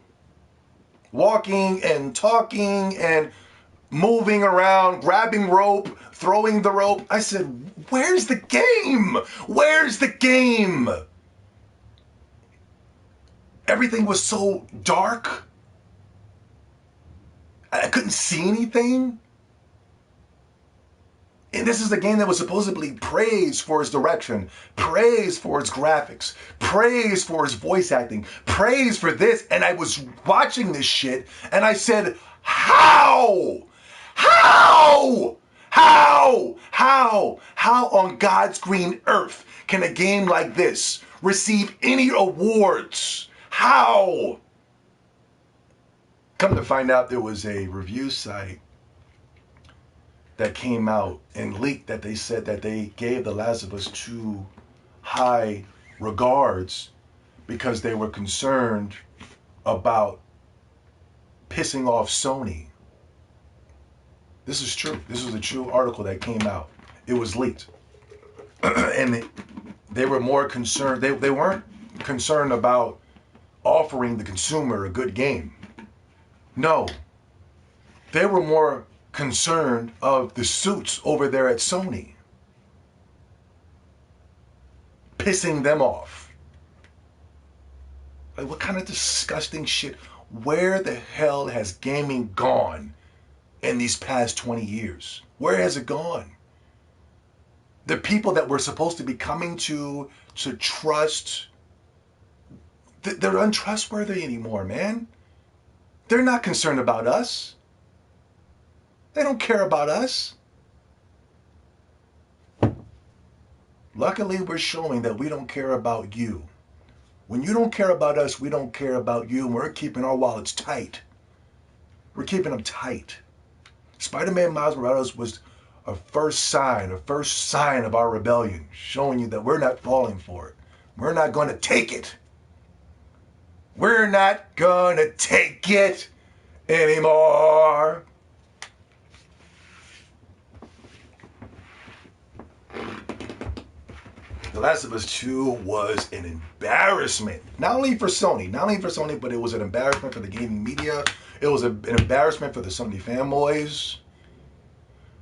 walking and talking and moving around, grabbing rope, throwing the rope. I said, where's the game? Where's the game? Everything was so dark. I couldn't see anything. And this is a game that was supposedly praised for its direction, praised for its graphics, praised for its voice acting, praised for this. And I was watching this shit and I said, how? How? How? How? How on God's green earth can a game like this receive any awards? How? Come to find out, there was a review site that came out and leaked that they said that they gave The Last of Us 2 high regards because they were concerned about pissing off Sony. This is true. This is a true article that came out. It was leaked. And they were more concerned. They weren't concerned about offering the consumer a good game. No. They were more concerned of the suits over there at Sony. Pissing them off. Like, what kind of disgusting shit? Where the hell has gaming gone in these past 20 years? Where has it gone? The people that we're supposed to be coming to trust, they're untrustworthy anymore, man. They're not concerned about us. They don't care about us. Luckily, we're showing that we don't care about you. When you don't care about us, we don't care about you, and we're keeping our wallets tight. We're keeping them tight. Spider-Man Miles Morales was a first sign of our rebellion, showing you that we're not falling for it. We're not going to take it. We're not going to take it anymore. The Last of Us 2 was an embarrassment. Not only for Sony, but it was an embarrassment for the gaming media. It was an embarrassment for the Sony fanboys.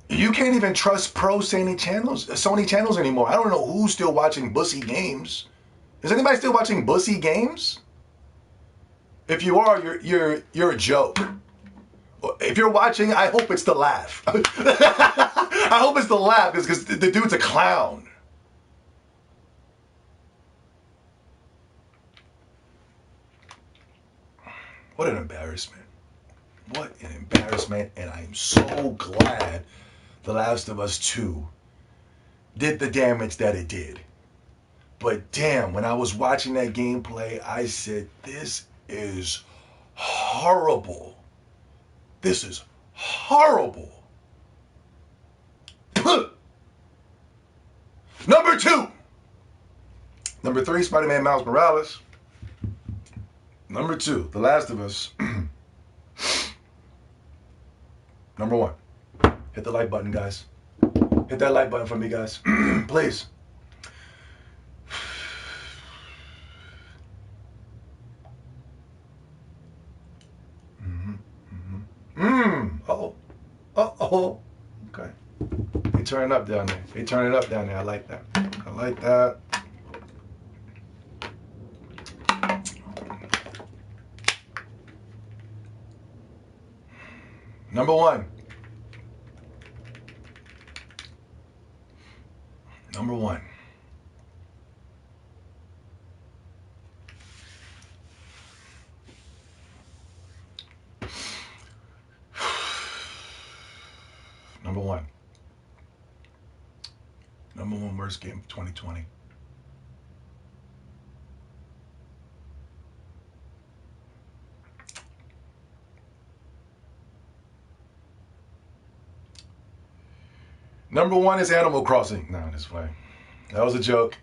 You can't even trust pro Sony channels anymore. I don't know who's still watching Bussy Games. Is anybody still watching Bussy Games? If you are, you're a joke. If you're watching, I hope it's the laugh. I hope it's the laugh, because the dude's a clown. What an embarrassment. What an embarrassment. And I am so glad The Last of Us 2 did the damage that it did. But damn, when I was watching that gameplay, I said, this is horrible. This is horrible. Number 2. Number 3, Spider-Man Miles Morales. Number 2, The Last of Us. Number 1. Hit the like button, guys. Hit that like button for me, guys. Please. Oh. Uh-oh. Okay. They turn it up down there. They turn it up down there. I like that. I like that. Number 1. Number 1. Number 1. Number 1 worst game of 2020. Number 1 is Animal Crossing. No, that's fine. That was a joke.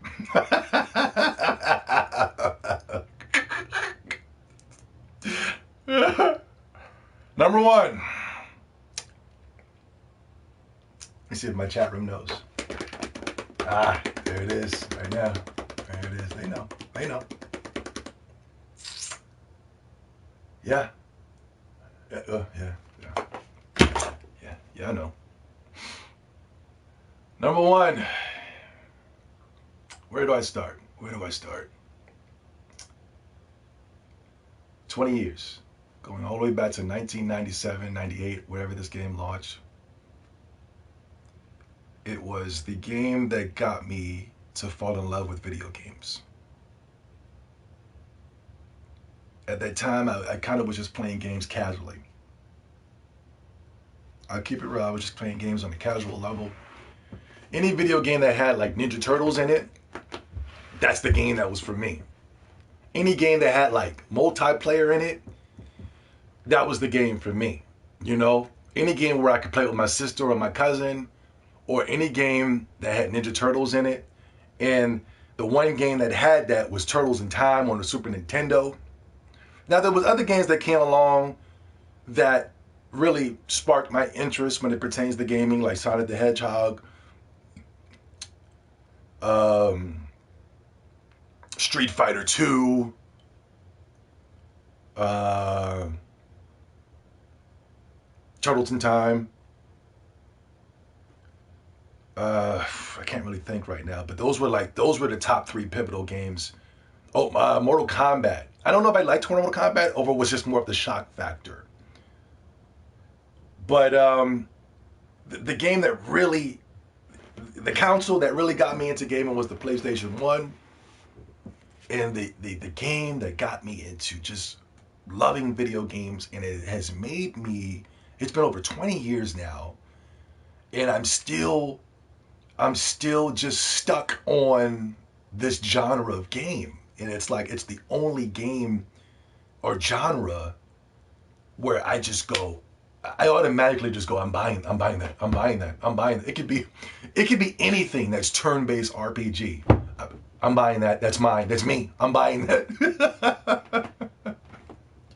Number 1. Let me see if my chat room knows. Ah, there it is. Right now. There it is. They know. They know. Yeah. Yeah, I know. Number 1. Where do I start? Where do I start? 20 years. Going all the way back to 1997, 98, wherever this game launched. It was the game that got me to fall in love with video games. At that time, I kind of was just playing games casually. I'll keep it real, I was just playing games on a casual level. Any video game that had like Ninja Turtles in it, that's the game that was for me. Any game that had like multiplayer in it, that was the game for me. You know, any game where I could play with my sister or my cousin, or any game that had Ninja Turtles in it. And the one game that had that was Turtles in Time on the Super Nintendo. Now, there was other games that came along that really sparked my interest when it pertains to gaming, like Sonic the Hedgehog, Street Fighter 2, Turtles in Time. I can't really think right now, but those were the top 3 pivotal games. Oh, Mortal Kombat. I don't know if I liked Mortal Kombat, or it was just more of the shock factor. But the game that really, the console that really got me into gaming was the PlayStation 1. And the game that got me into just loving video games, and it has made me, it's been over 20 years now, and I'm still just stuck on this genre of game. And it's like, it's the only game or genre where I just go, I automatically just go, I'm buying that. It could be anything that's turn-based RPG. I'm buying that. That's mine. That's me. I'm buying that.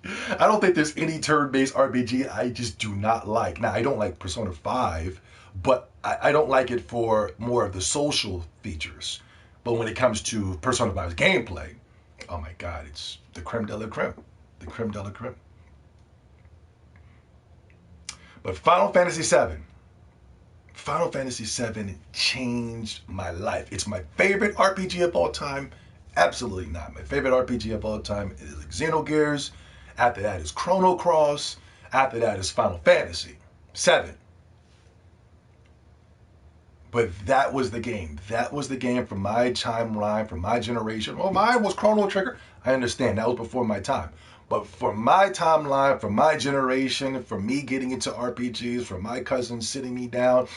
I don't think there's any turn-based RPG I just do not like. Now, I don't like Persona 5, but I don't like it for more of the social features. But when it comes to Persona 5's gameplay, oh my God, it's the creme de la creme. The creme de la creme. But Final Fantasy VII changed my life. It's my favorite RPG of all time, Absolutely not. My favorite RPG of all time is Xenogears. After that is Chrono Cross. After that is Final Fantasy 7. But that was the game. That was the game from my timeline, from my generation. Oh, mine was Chrono Trigger. I understand. That was before my time. But for my timeline, for my generation, for me getting into RPGs, for my cousins sitting me down,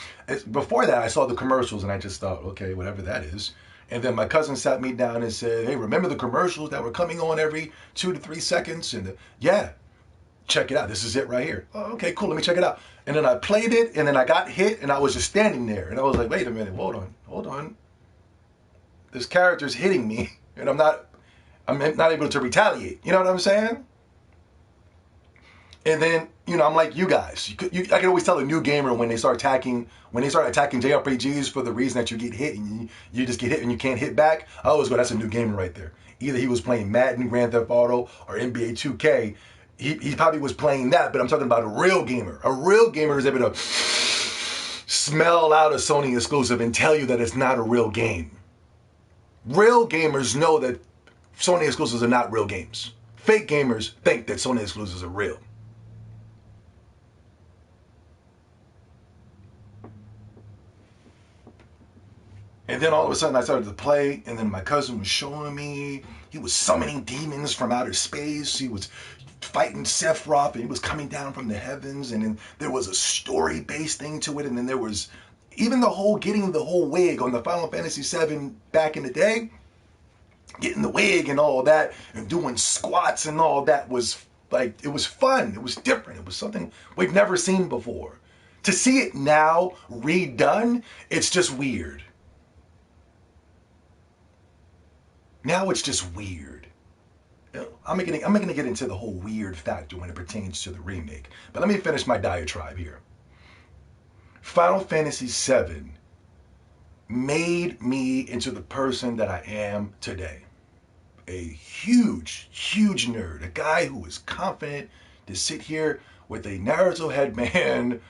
before that, I saw the commercials and I just thought, okay, whatever that is. And then my cousin sat me down and said, hey, remember the commercials that were coming on every 2 to 3 seconds? And yeah, check it out. This is it right here. Oh, okay, cool. Let me check it out. And then I played it, and then I got hit, and I was just standing there. And I was like, wait a minute, hold on. This character's hitting me, and I'm not able to retaliate. You know what I'm saying? And then, I'm like you guys. I can always tell a new gamer when they start attacking JRPGs for the reason that you get hit, and you just get hit and you can't hit back. I always go, that's a new gamer right there. Either he was playing Madden, Grand Theft Auto, or NBA 2K. He probably was playing that, but I'm talking about a real gamer. A real gamer is able to smell out a Sony exclusive and tell you that it's not a real game. Real gamers know that Sony exclusives are not real games. Fake gamers think that Sony exclusives are real. And then all of a sudden I started to play, and then my cousin was showing me, he was summoning demons from outer space. He was fighting Sephiroth, and he was coming down from the heavens, and then there was a story-based thing to it, and then there was even getting the whole wig on the Final Fantasy VII back in the day, getting the wig and all that, and doing squats and all that was like, it was fun, it was different, it was something we've never seen before. To see it now, redone, it's just weird. Now it's just weird. I'm gonna get into the whole weird factor when it pertains to the remake. But let me finish my diatribe here. Final Fantasy VII made me into the person that I am today. A huge, huge nerd. A guy who is confident to sit here with a Naruto headband,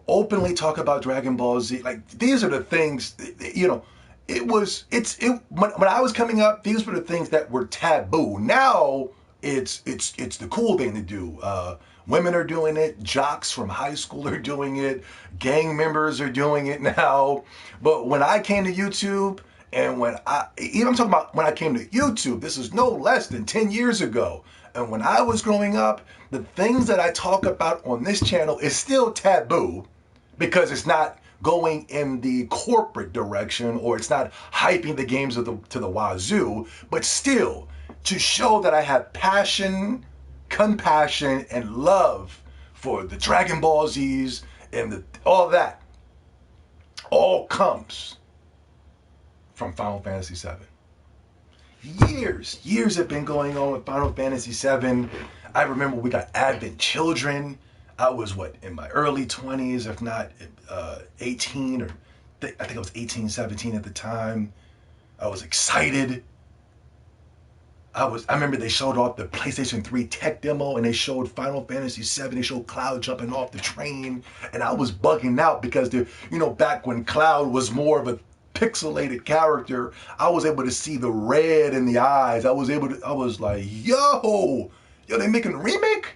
openly talk about Dragon Ball Z. Like, these are the things, when I was coming up, these were the things that were taboo. Now it's the cool thing to do. Women are doing it. Jocks from high school are doing it. Gang members are doing it now. But when I came to YouTube, and I'm talking about when I came to YouTube, this is no less than 10 years ago. And when I was growing up, the things that I talk about on this channel is still taboo because it's not going in the corporate direction, or it's not hyping the games to the wazoo, but still to show that I have passion, compassion, and love for the Dragon Ball Z's and all that. All comes from Final Fantasy VII. Years have been going on with Final Fantasy VII. I remember we got Advent Children. I was, in my early 20s, if not 18, or I think I was 18, 17 at the time. I was excited. I remember they showed off the PlayStation 3 tech demo, and they showed Final Fantasy VII. They showed Cloud jumping off the train, and I was bugging out because, back when Cloud was more of a pixelated character, I was able to see the red in the eyes. I was like, yo, they making a remake?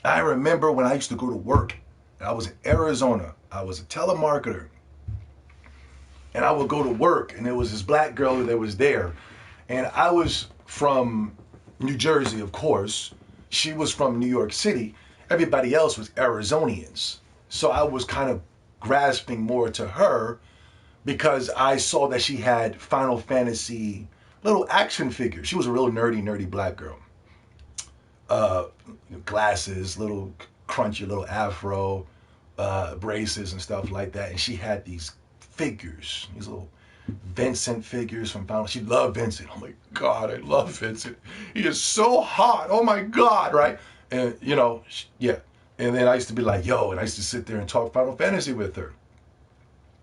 I remember when I used to go to work. I was in Arizona. I was a telemarketer. And I would go to work, and there was this black girl that was there. And I was from New Jersey, of course. She was from New York City. Everybody else was Arizonians. So I was kind of grasping more to her because I saw that she had Final Fantasy little action figures. She was a real nerdy black girl. Glasses, little crunchy little afro, braces and stuff like that. And she had these figures, these little Vincent figures from Final. She loved Vincent. Oh my God, I love Vincent. He is so hot. Oh my God, right? And yeah. And then I used to be like, yo, and I used to sit there and talk Final Fantasy with her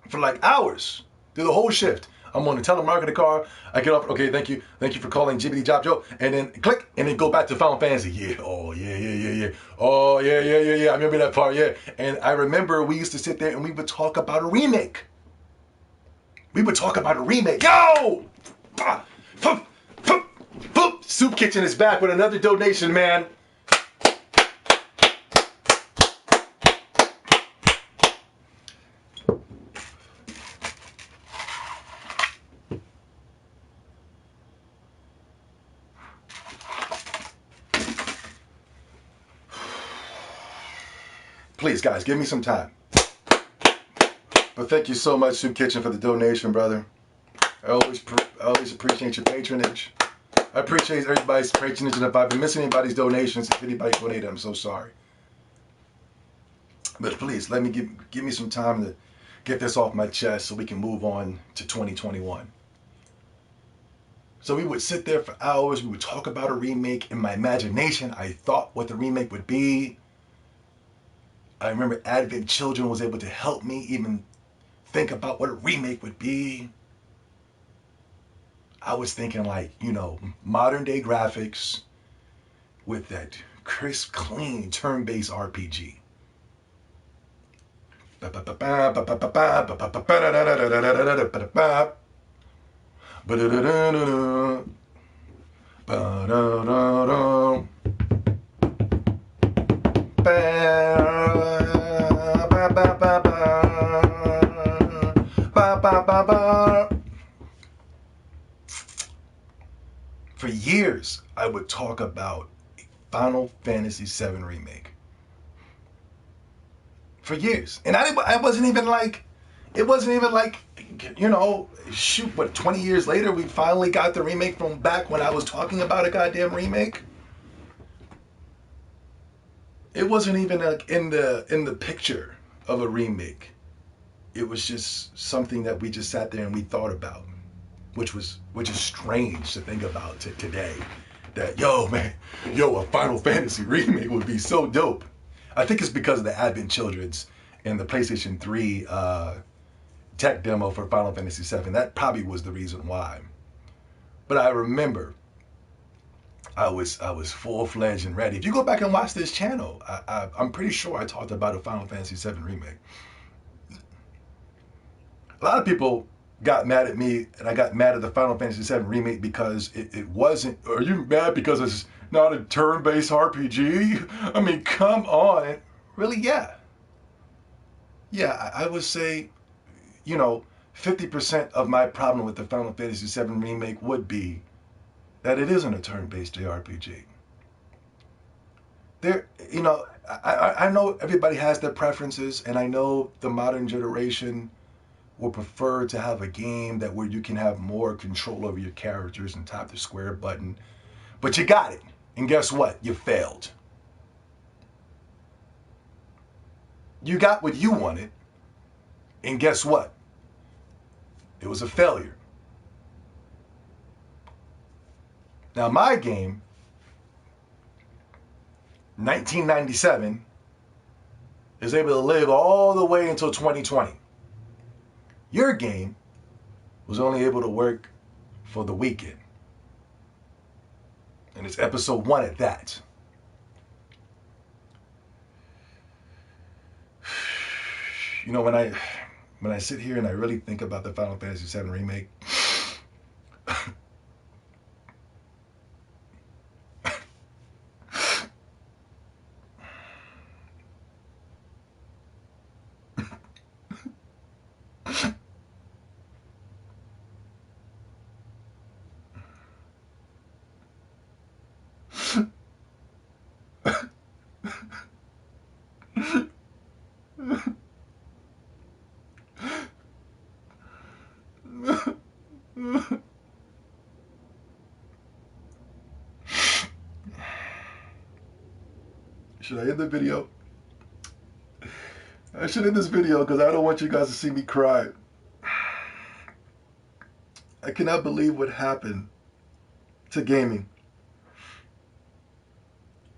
for like hours, through the whole shift. I'm on the telemarketer car. I get off. Okay, thank you for calling Jibbity Job Joe, and then click, and then go back to Final Fantasy. Yeah, oh yeah. Oh yeah. I remember that part. Yeah, and I remember we used to sit there and we would talk about a remake. Yo, Soup Kitchen is back with another donation, man. Please, guys, give me some time. But thank you so much, Soup Kitchen, for the donation, brother. I always appreciate your patronage. I appreciate everybody's patronage, and if I've been missing anybody's donations, if anybody donated, I'm so sorry. But please, let me give me some time to get this off my chest so we can move on to 2021. So we would sit there for hours, we would talk about a remake. In my imagination, I thought what the remake would be. I remember Advent Children was able to help me even think about what a remake would be. I was thinking like, modern day graphics with that crisp, clean, turn-based RPG. For years, I would talk about Final Fantasy VII Remake. For years. And I wasn't even like, it wasn't even like, 20 years later, we finally got the remake from back when I was talking about a goddamn remake? It wasn't even like in the picture of a remake. It was just something that we just sat there and we thought about, which is strange to think about today. That a Final Fantasy remake would be so dope. I think it's because of the Advent Children's and the PlayStation 3 tech demo for Final Fantasy VII. That probably was the reason why. But I remember I was full-fledged and ready. If you go back and watch this channel, I'm pretty sure I talked about a Final Fantasy VII remake. A lot of people got mad at me, and I got mad at the Final Fantasy VII remake because it wasn't. Are you mad because it's not a turn-based RPG? I mean, come on. Really? Yeah. Yeah, I would say, 50% of my problem with the Final Fantasy VII remake would be that it isn't a turn-based JRPG. I know everybody has their preferences, and I know the modern generation will prefer to have a game where you can have more control over your characters and tap the square button. But you got it. And guess what? You failed. You got what you wanted. And guess what? It was a failure. Now my game, 1997, is able to live all the way until 2020. Your game was only able to work for the weekend. And it's episode 1 at that. When I sit here and I really think about the Final Fantasy VII remake, should I end the video? I should end this video because I don't want you guys to see me cry. I cannot believe what happened to gaming.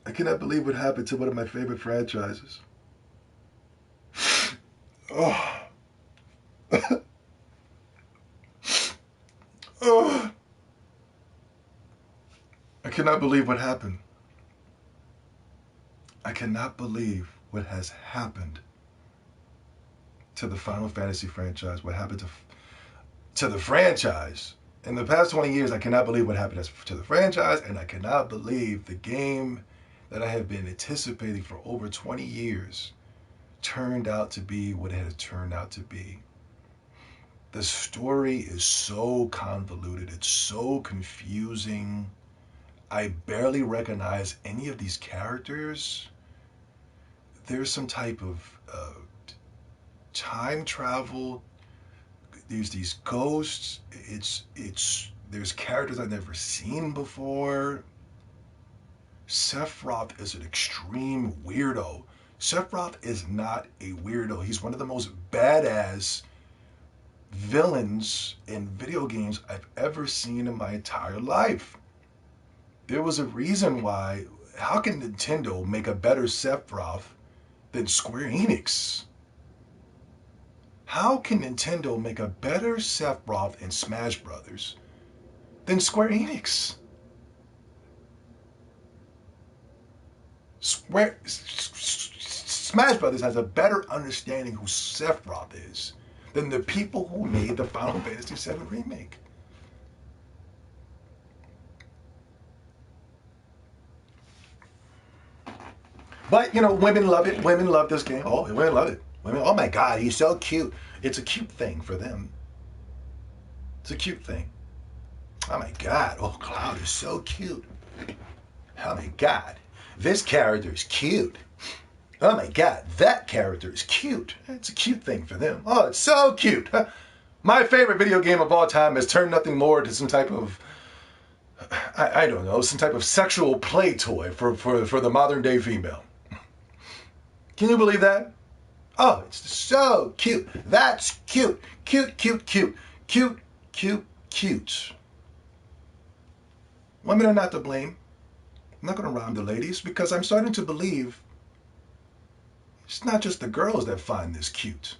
I cannot believe what happened to one of my favorite franchises. Oh. Oh. I cannot believe what happened. I cannot believe what has happened to the Final Fantasy franchise, what happened to the franchise, In the past 20 years, I cannot believe what happened to the franchise, and I cannot believe the game that I have been anticipating for over 20 years turned out to be what it has turned out to be. The story is so convoluted, it's so confusing. I barely recognize any of these characters. There's some type of time travel. There's these ghosts. There's characters I've never seen before. Sephiroth is an extreme weirdo. Sephiroth is not a weirdo. He's one of the most badass villains in video games I've ever seen in my entire life. There was a reason why. How can Nintendo make a better Sephiroth than Square Enix? How can Nintendo make a better Sephiroth in Smash Brothers than Square Enix? Smash Brothers has a better understanding who Sephiroth is than the people who made the Final Fantasy VII Remake. But, you know, women love it. Women love this game. Oh, women love it. Women, oh my God, he's so cute. It's a cute thing for them. It's a cute thing. Oh my God, oh, Cloud is so cute. Oh my God, this character is cute. Oh my God, that character is cute. It's a cute thing for them. Oh, it's so cute. My favorite video game of all time has turned nothing more to some type of, I don't know, some type of sexual play toy for the modern day female. Can you believe that? Oh, it's so cute. That's cute. Cute, cute, cute. Cute, cute, cute. Women are not to blame. I'm not going to rhyme the ladies because I'm starting to believe it's not just the girls that find this cute.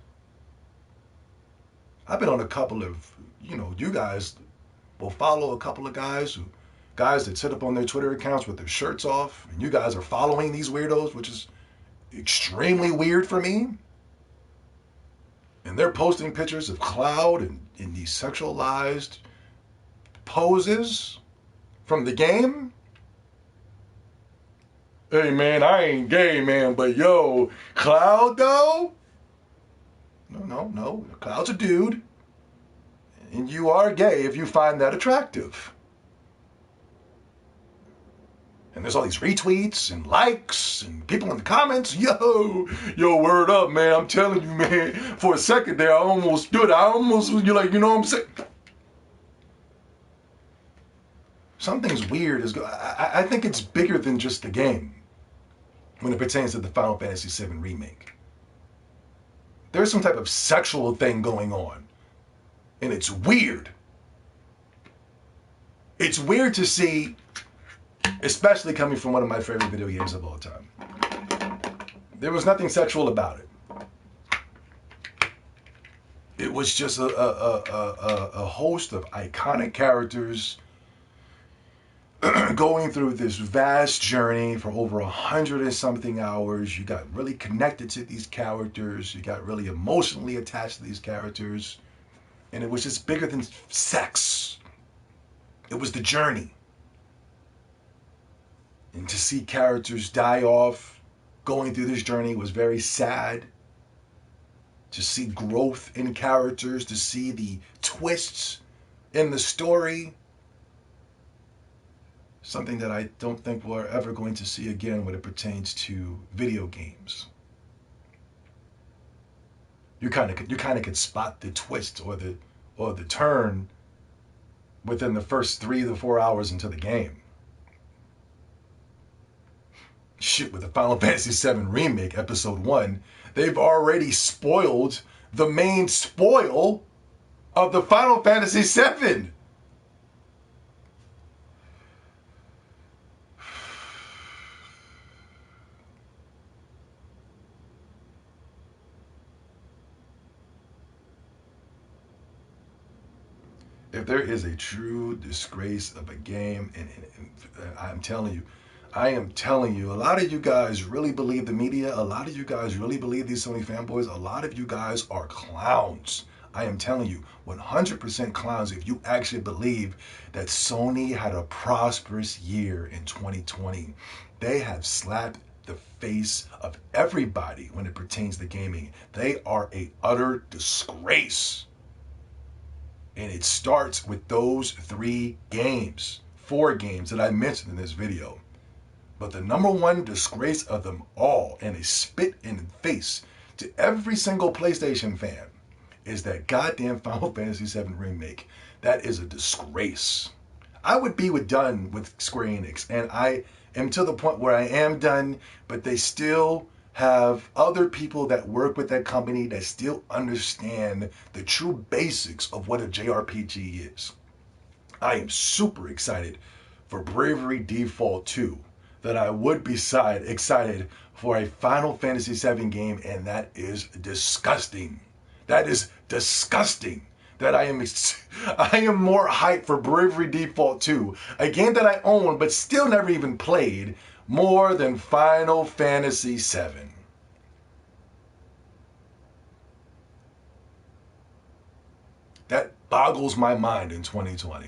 I've been on a couple of, you guys will follow a couple of guys that sit up on their Twitter accounts with their shirts off, and you guys are following these weirdos, which is extremely weird for me. And they're posting pictures of Cloud in these sexualized poses from the game. Hey man, I ain't gay, man, but yo, Cloud though? No. Cloud's a dude. And you are gay if you find that attractive. And there's all these retweets and likes and people in the comments. Yo, word up, man. I'm telling you, man. For a second there, I almost stood. You're like, you know what I'm saying? Something's weird. I think it's bigger than just the game when it pertains to the Final Fantasy VII Remake. There's some type of sexual thing going on. And it's weird. It's weird to see, especially coming from one of my favorite video games of all time. There was nothing sexual about it. It was just a host of iconic characters going through this vast journey for over 100 and something hours. You got really connected to these characters. You got really emotionally attached to these characters. And it was just bigger than sex. It was the journey. And to see characters die off going through this journey was very sad. To see growth in characters, to see the twists in the story. Something that I don't think we're ever going to see again when it pertains to video games. You kind of could spot the twist or the turn within the first 3 to 4 hours into the game. Shit, with the Final Fantasy VII Remake, Episode 1, they've already spoiled the main spoil of the Final Fantasy VII. If there is a true disgrace of a game, and I am telling you, a lot of you guys really believe the media. A lot of you guys really believe these Sony fanboys. A lot of you guys are clowns. I am telling you, 100% clowns if you actually believe that Sony had a prosperous year in 2020. They have slapped the face of everybody when it pertains to gaming. They are a utter disgrace. And it starts with those 4 games that I mentioned in this video. But the number one disgrace of them all, and a spit in the face to every single PlayStation fan, is that goddamn Final Fantasy VII Remake. That is a disgrace. I would be done with Square Enix, and I am to the point where I am done, but they still have other people that work with that company that still understand the true basics of what a JRPG is. I am super excited for Bravery Default 2, that I would be excited for a Final Fantasy VII game, and that is disgusting. That is disgusting. That I am more hyped for Bravery Default 2, a game that I own but still never even played, more than Final Fantasy VII. That boggles my mind in 2020.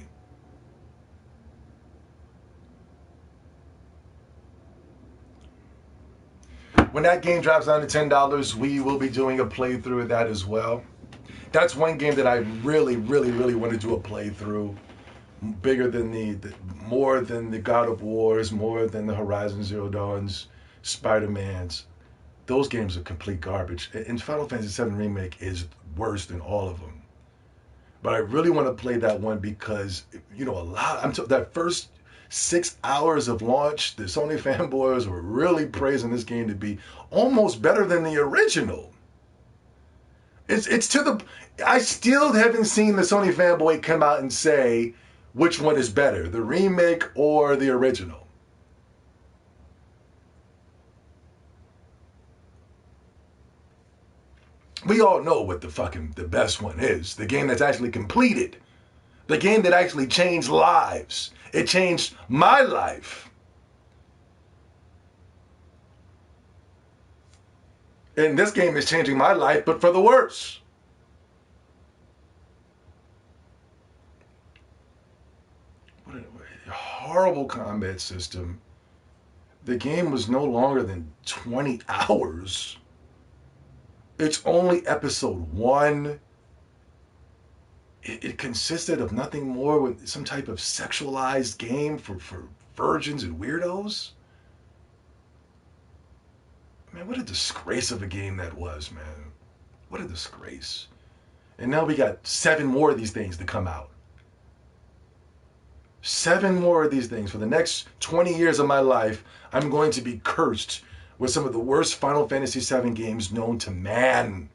When that game drops down to $10, we will be doing a playthrough of that as well. That's one game that I really, really, really want to do a playthrough. Bigger than more than the God of Wars, more than the Horizon Zero Dawns, Spider-Mans. Those games are complete garbage. And Final Fantasy VII Remake is worse than all of them. But I really want to play that one because, that first 6 hours of launch, the Sony fanboys were really praising this game to be almost better than the original. I still haven't seen the Sony fanboy come out and say which one is better, the remake or the original. We all know what the best one is. The game that's actually completed. The game that actually changed lives. It changed my life. And this game is changing my life, but for the worse. What a horrible combat system. The game was no longer than 20 hours. It's only episode 1. It consisted of nothing more with some type of sexualized game for virgins and weirdos. Man, what a disgrace of a game that was, man. What a disgrace. And now we got 7 more of these things to come out. 7 more of these things. For the next 20 years of my life, I'm going to be cursed with some of the worst Final Fantasy VII games known to man.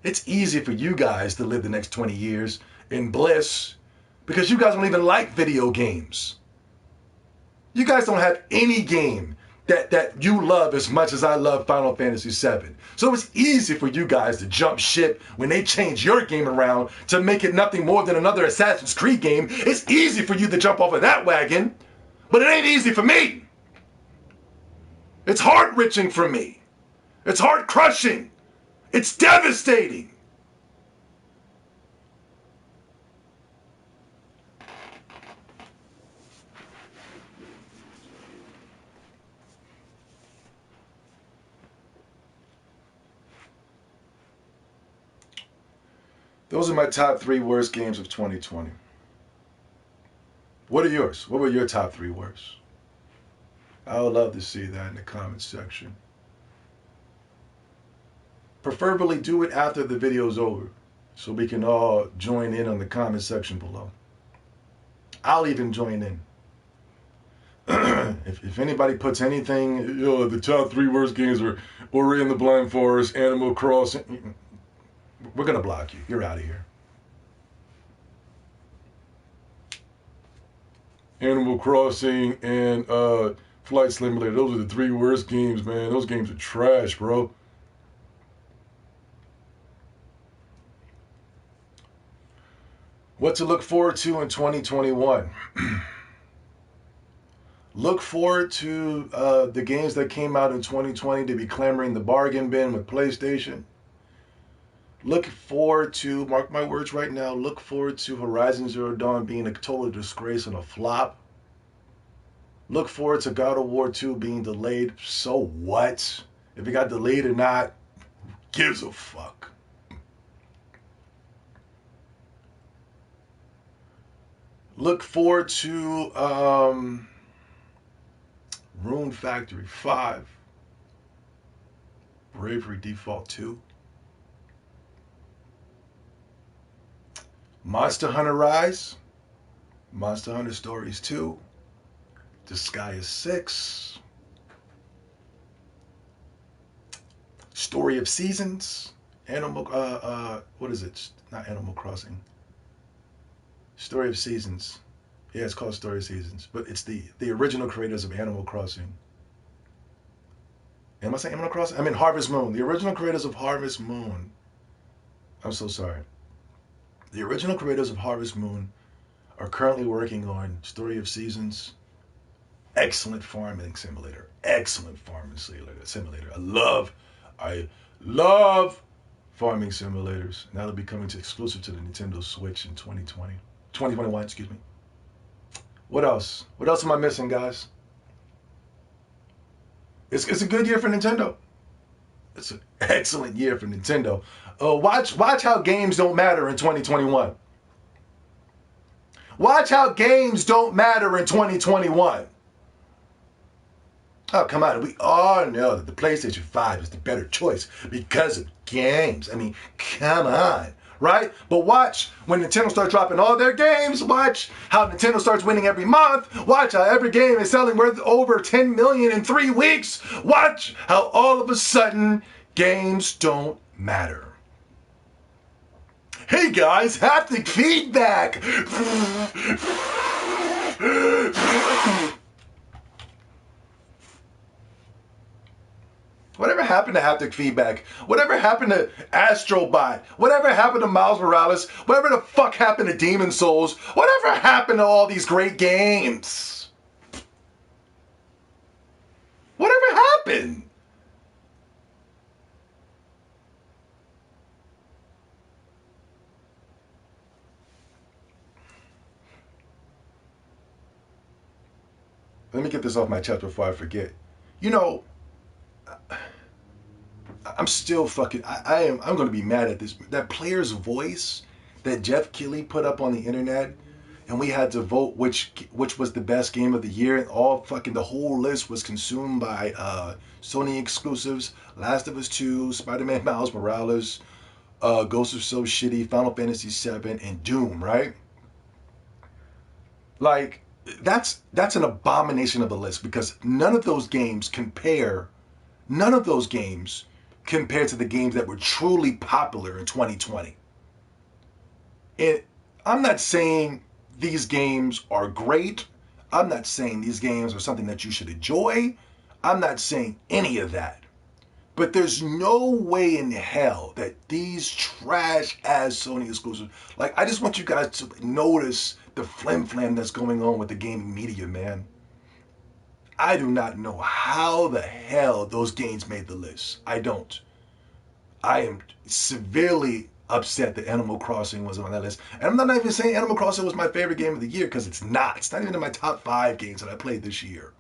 It's easy for you guys to live the next 20 years in bliss because you guys don't even like video games. You guys don't have any game that you love as much as I love Final Fantasy VII. So it's easy for you guys to jump ship when they change your game around to make it nothing more than another Assassin's Creed game. It's easy for you to jump off of that wagon, but it ain't easy for me. It's heart-wrenching for me. It's heart-crushing. It's devastating. Those are my top 3 worst games of 2020. What are yours? What were your top 3 worst? I would love to see that in the comments section. Preferably do it after the video's over so we can all join in on the comment section below. I'll even join in. if anybody puts anything, the top 3 worst games are Ori and the Blind Forest, Animal Crossing, we're going to block you. You're out of here. Animal Crossing and Flight Simulator, those are the 3 worst games, man. Those games are trash, bro. What to look forward to in 2021? Look forward to the games that came out in 2020 to be clamoring the bargain bin with PlayStation. Look forward to, mark my words right now, look forward to Horizon Zero Dawn being a total disgrace and a flop. Look forward to God of War 2 being delayed. So what? If it got delayed or not, gives a fuck. Look forward to Rune Factory 5. Bravery Default 2. Monster Hunter Rise. Monster Hunter Stories 2. Disgaea 6. Story of Seasons. What is it? Not Animal Crossing. Story of Seasons. Yeah, it's called Story of Seasons. But it's the original creators of Animal Crossing. Am I saying Animal Crossing? I mean Harvest Moon. The original creators of Harvest Moon. I'm so sorry. The original creators of Harvest Moon are currently working on Story of Seasons. Excellent farming simulator. Excellent farming simulator. I love farming simulators. Now they'll be coming to exclusive to the Nintendo Switch in 2021, excuse me. What else? What else am I missing, guys? It's a good year for Nintendo. It's an excellent year for Nintendo. Watch how games don't matter in 2021. Watch how games don't matter in 2021. Oh, come on. We all know that the PlayStation 5 is the better choice because of games. I mean, come on. Right? But watch when Nintendo starts dropping all their games. Watch how Nintendo starts winning every month. Watch how every game is selling worth over 10 million in 3 weeks. Watch how all of a sudden games don't matter. Hey guys, haptic feedback. Whatever happened to haptic feedback? Whatever happened to Astrobot? Whatever happened to Miles Morales? Whatever the fuck happened to Demon Souls? Whatever happened to all these great games? Whatever happened? Let me get this off my chest before I forget. You know, I'm still fucking. I'm going to be mad at this. That player's voice that Jeff Keighley put up on the internet, and we had to vote which was the best game of the year, and the whole list was consumed by Sony exclusives: Last of Us 2, Spider-Man Miles Morales, Ghost of So Shitty, Final Fantasy 7, and Doom. Right? Like that's an abomination of a list because none of those games compare. None of those games compared to the games that were truly popular in 2020. And I'm not saying these games are great. I'm not saying these games are something that you should enjoy. I'm not saying any of that. But there's no way in hell that these trash ass Sony exclusives, like I just want you guys to notice the flim-flam that's going on with the gaming media, man. I do not know how the hell those games made the list. I don't. I am severely upset that Animal Crossing was on that list. And I'm not even saying Animal Crossing was my favorite game of the year because it's not. It's not even in my top 5 games that I played this year.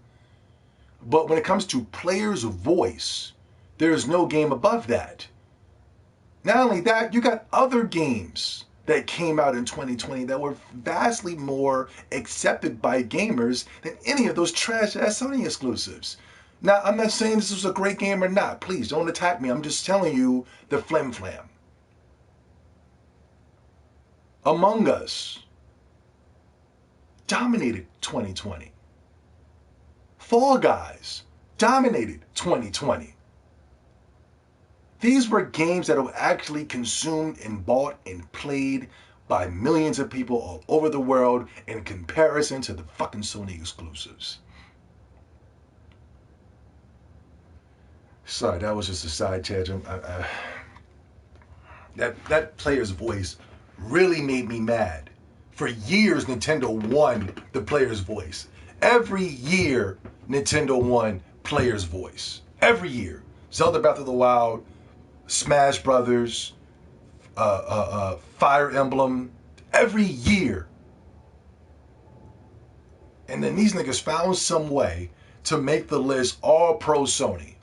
But when it comes to player's voice, there is no game above that. Not only that, you got other games that came out in 2020 that were vastly more accepted by gamers than any of those trash-ass Sony exclusives. Now, I'm not saying this was a great game or not. Please, don't attack me. I'm just telling you the flim-flam. Among Us dominated 2020. Fall Guys dominated 2020. These were games that were actually consumed and bought and played by millions of people all over the world in comparison to the fucking Sony exclusives. Sorry, that was just a side tangent. That player's voice really made me mad. For years, Nintendo won the player's voice. Every year, Nintendo won player's voice. Every year. Zelda Breath of the Wild, Smash Brothers, Fire Emblem, every year. And then these niggas found some way to make the list all pro Sony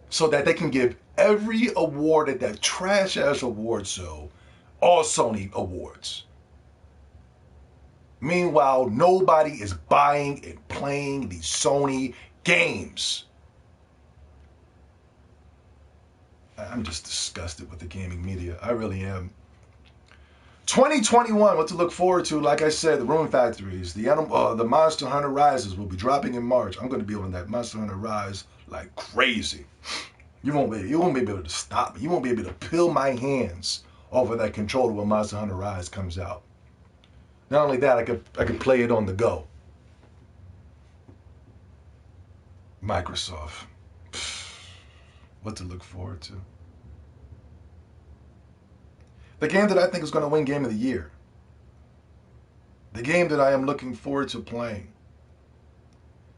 so that they can give every award at that trash ass award show all Sony awards. Meanwhile, nobody is buying and playing these Sony games. I'm just disgusted with the gaming media. I really am. 2021, what to look forward to? Like I said, the Rune Factories, the Monster Hunter Rises will be dropping in March. I'm going to be on that Monster Hunter Rise like crazy. You won't be able to stop me. You won't be able to peel my hands off of that controller when Monster Hunter Rise comes out. Not only that, I could play it on the go. Microsoft. What to look forward to? The game that I think is going to win Game of the Year. The game that I am looking forward to playing.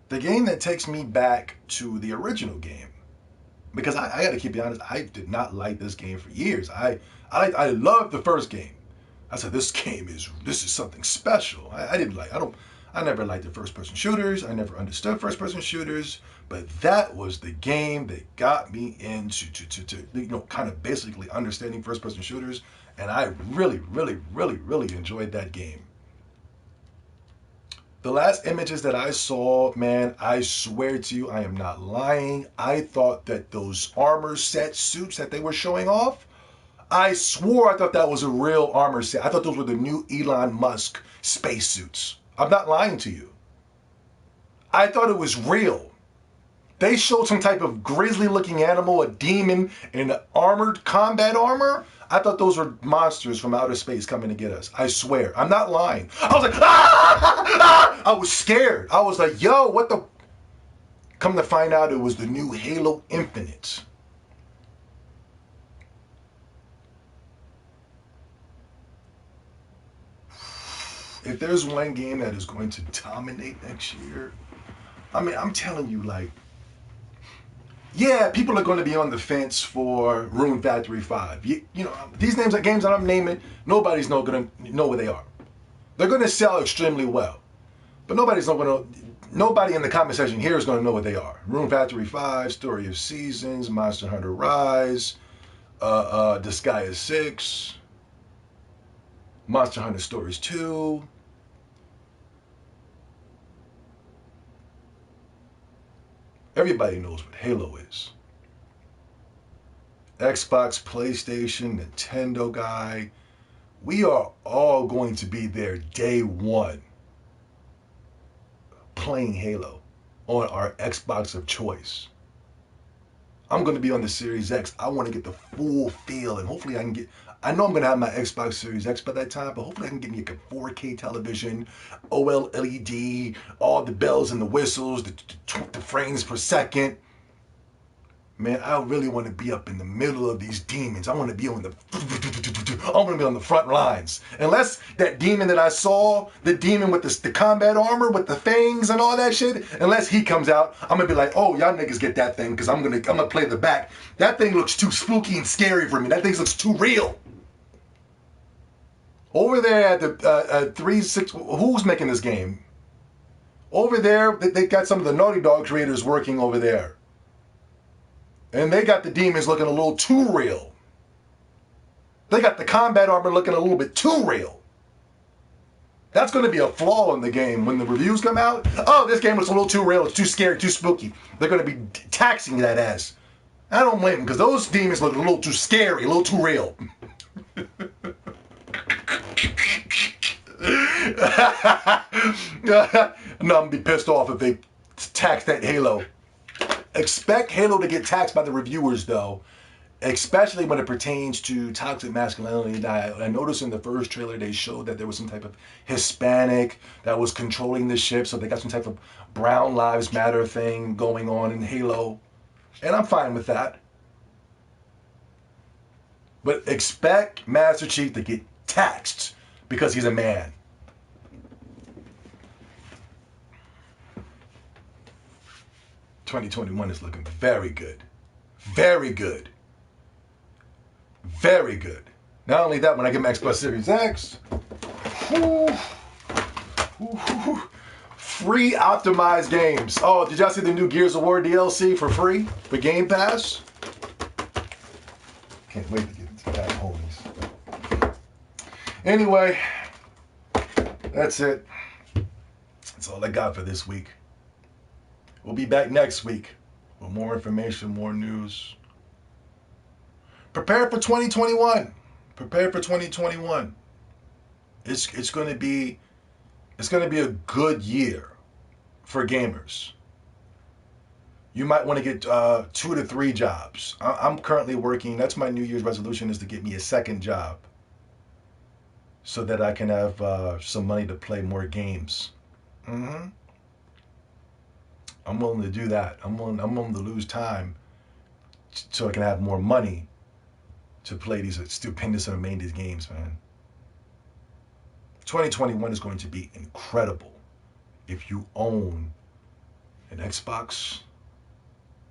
The game that takes me back to the original game. Because I got to keep you honest, I did not like this game for years. I loved the first game. I said, this is something special. I never liked the first person shooters. I never understood first person shooters. But that was the game that got me into kind of basically understanding first person shooters. And I really, really, really, really enjoyed that game. The last images that I saw, man, I swear to you, I am not lying. I thought that those armor set suits that they were showing off, I swore I thought that was a real armor set. I thought those were the new Elon Musk spacesuits. I'm not lying to you. I thought it was real. They showed some type of grisly looking animal, a demon in armored combat armor. I thought those were monsters from outer space coming to get us. I swear. I'm not lying. I was like, ah! I was scared. I was like, yo, what the? Come to find out it was the new Halo Infinite. If there's one game that is going to dominate next year, I mean, I'm telling you, like, yeah, people are going to be on the fence for Rune Factory 5. You know, these games that I'm naming, nobody's not going to know where they are. They're going to sell extremely well. But nobody in the comment section here is going to know what they are. Rune Factory 5, Story of Seasons, Monster Hunter Rise, Disgaea 6, Monster Hunter Stories 2. Everybody knows what Halo is. Xbox, PlayStation, Nintendo guy. We are all going to be there day one playing Halo on our Xbox of choice. I'm going to be on the Series X. I want to get the full feel, and hopefully I know I'm going to have my Xbox Series X by that time, but hopefully I can get me like a 4K television, OLED, all the bells and the whistles, the frames per second. Man, I really want to be up in the middle of these demons. I want to be on the front lines. Unless that demon that I saw, the demon with the combat armor with the fangs and all that shit, unless he comes out, I'm gonna be like, oh, y'all niggas get that thing, because I'm gonna play the back. That thing looks too spooky and scary for me. That thing looks too real. Over there at the 3-6, who's making this game? Over there, they got some of the Naughty Dog creators working over there. And they got the demons looking a little too real. They got the combat armor looking a little bit too real. That's going to be a flaw in the game when the reviews come out. Oh, this game looks a little too real. It's too scary, too spooky. They're going to be taxing that ass. I don't blame them, because those demons look a little too scary, a little too real. No, I'm going to be pissed off if they tax that Halo. Expect Halo to get taxed by the reviewers, though, especially when it pertains to toxic masculinity. I noticed in the first trailer they showed that there was some type of Hispanic that was controlling the ship, so they got some type of Brown Lives Matter thing going on in Halo, and I'm fine with that. But expect Master Chief to get taxed because he's a man. ...2021 is looking very good. Very good. Very good. Not only that, when I get my Xbox Series X, free optimized games. Oh, did y'all see the new Gears of War DLC for free with Game Pass? Can't wait to get into that, homies. Anyway, that's it. That's all I got for this week. We'll be back next week with more information, more news. Prepare for 2021. Prepare for 2021. It's going to be a good year for gamers. You might want to get 2 to 3 jobs. I'm currently working. That's my New Year's resolution, is to get me a second job so that I can have some money to play more games. Mm-hmm. I'm willing to do that. I'm willing to lose time so I can have more money to play these stupendous and amazing games, man. 2021 is going to be incredible if you own an Xbox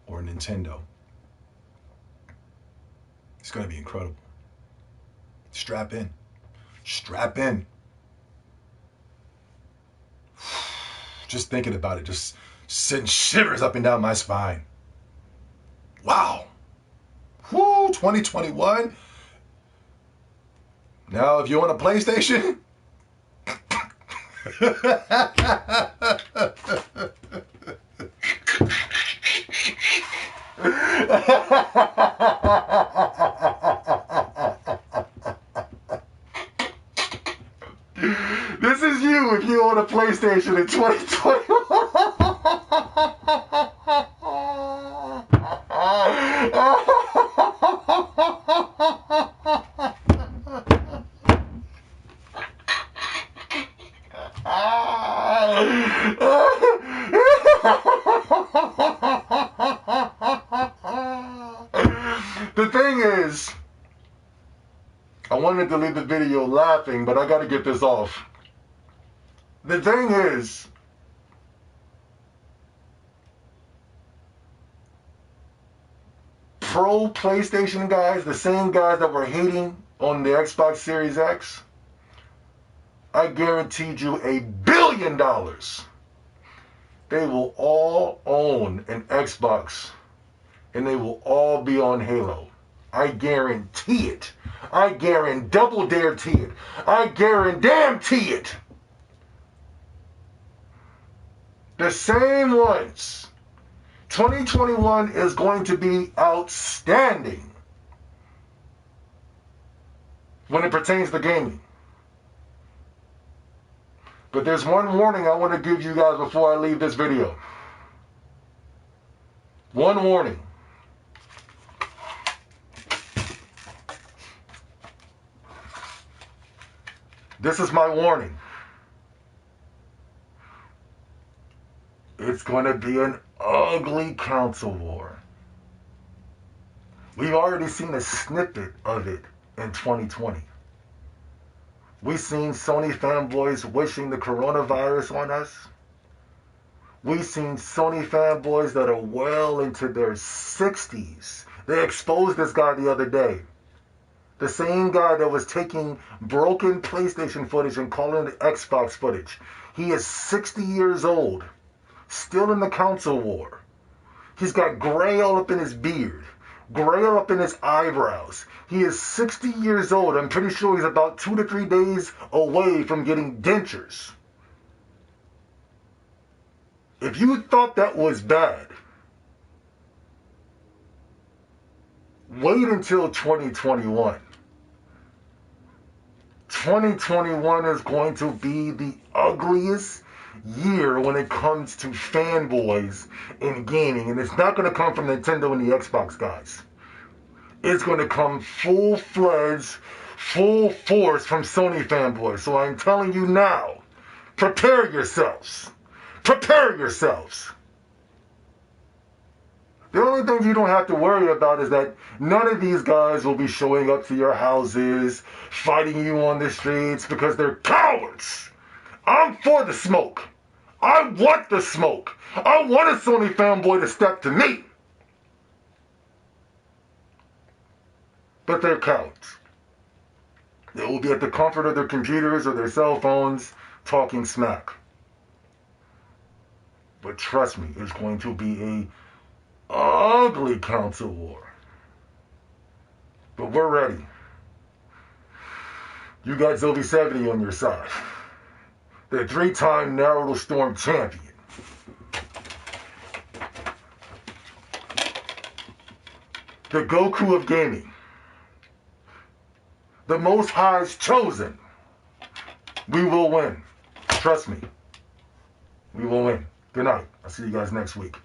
or a Nintendo. It's going to be incredible. Strap in. Strap in. Just thinking about it just sends shivers up and down my spine. Wow. Woo, 2021. Now, if you own a PlayStation, this is you if you own a PlayStation in 2021. The thing is, I wanted to leave the video laughing, but I got to get this off. The thing is, pro PlayStation guys, the same guys that were hating on the Xbox Series X, I guaranteed you $1 billion. They will all own an Xbox and they will all be on Halo. I guarantee it. I guarantee it. I guarantee it. The same ones. 2021 is going to be outstanding when it pertains to gaming. But there's one warning I want to give you guys before I leave this video. One warning. This is my warning. It's going to be an ugly console war. We've already seen a snippet of it in 2020. We've seen Sony fanboys wishing the coronavirus on us. We've seen Sony fanboys that are well into their 60s. They exposed this guy the other day. The same guy that was taking broken PlayStation footage and calling it Xbox footage. He is 60 years old, still in the console war. He's got gray all up in his beard, gray all up in his eyebrows. He is 60 years old. I'm pretty sure he's about 2 to 3 days away from getting dentures. If you thought that was bad, wait until 2021. 2021 is going to be the ugliest year when it comes to fanboys in gaming. And it's not going to come from Nintendo and the Xbox guys. It's going to come full-fledged, full force from Sony fanboys. So I'm telling you now, prepare yourselves. Prepare yourselves. The only thing you don't have to worry about is that none of these guys will be showing up to your houses, fighting you on the streets because they're cowards. I'm for the smoke. I want the smoke. I want a Sony fanboy to step to me. But they're cowards. They will be at the comfort of their computers or their cell phones talking smack. But trust me, it's going to be a ugly council war. But we're ready. You got Zoe 70 on your side. The 3-time Naruto Storm champion. The Goku of gaming. The Most High's chosen. We will win. Trust me. We will win. Good night. I'll see you guys next week.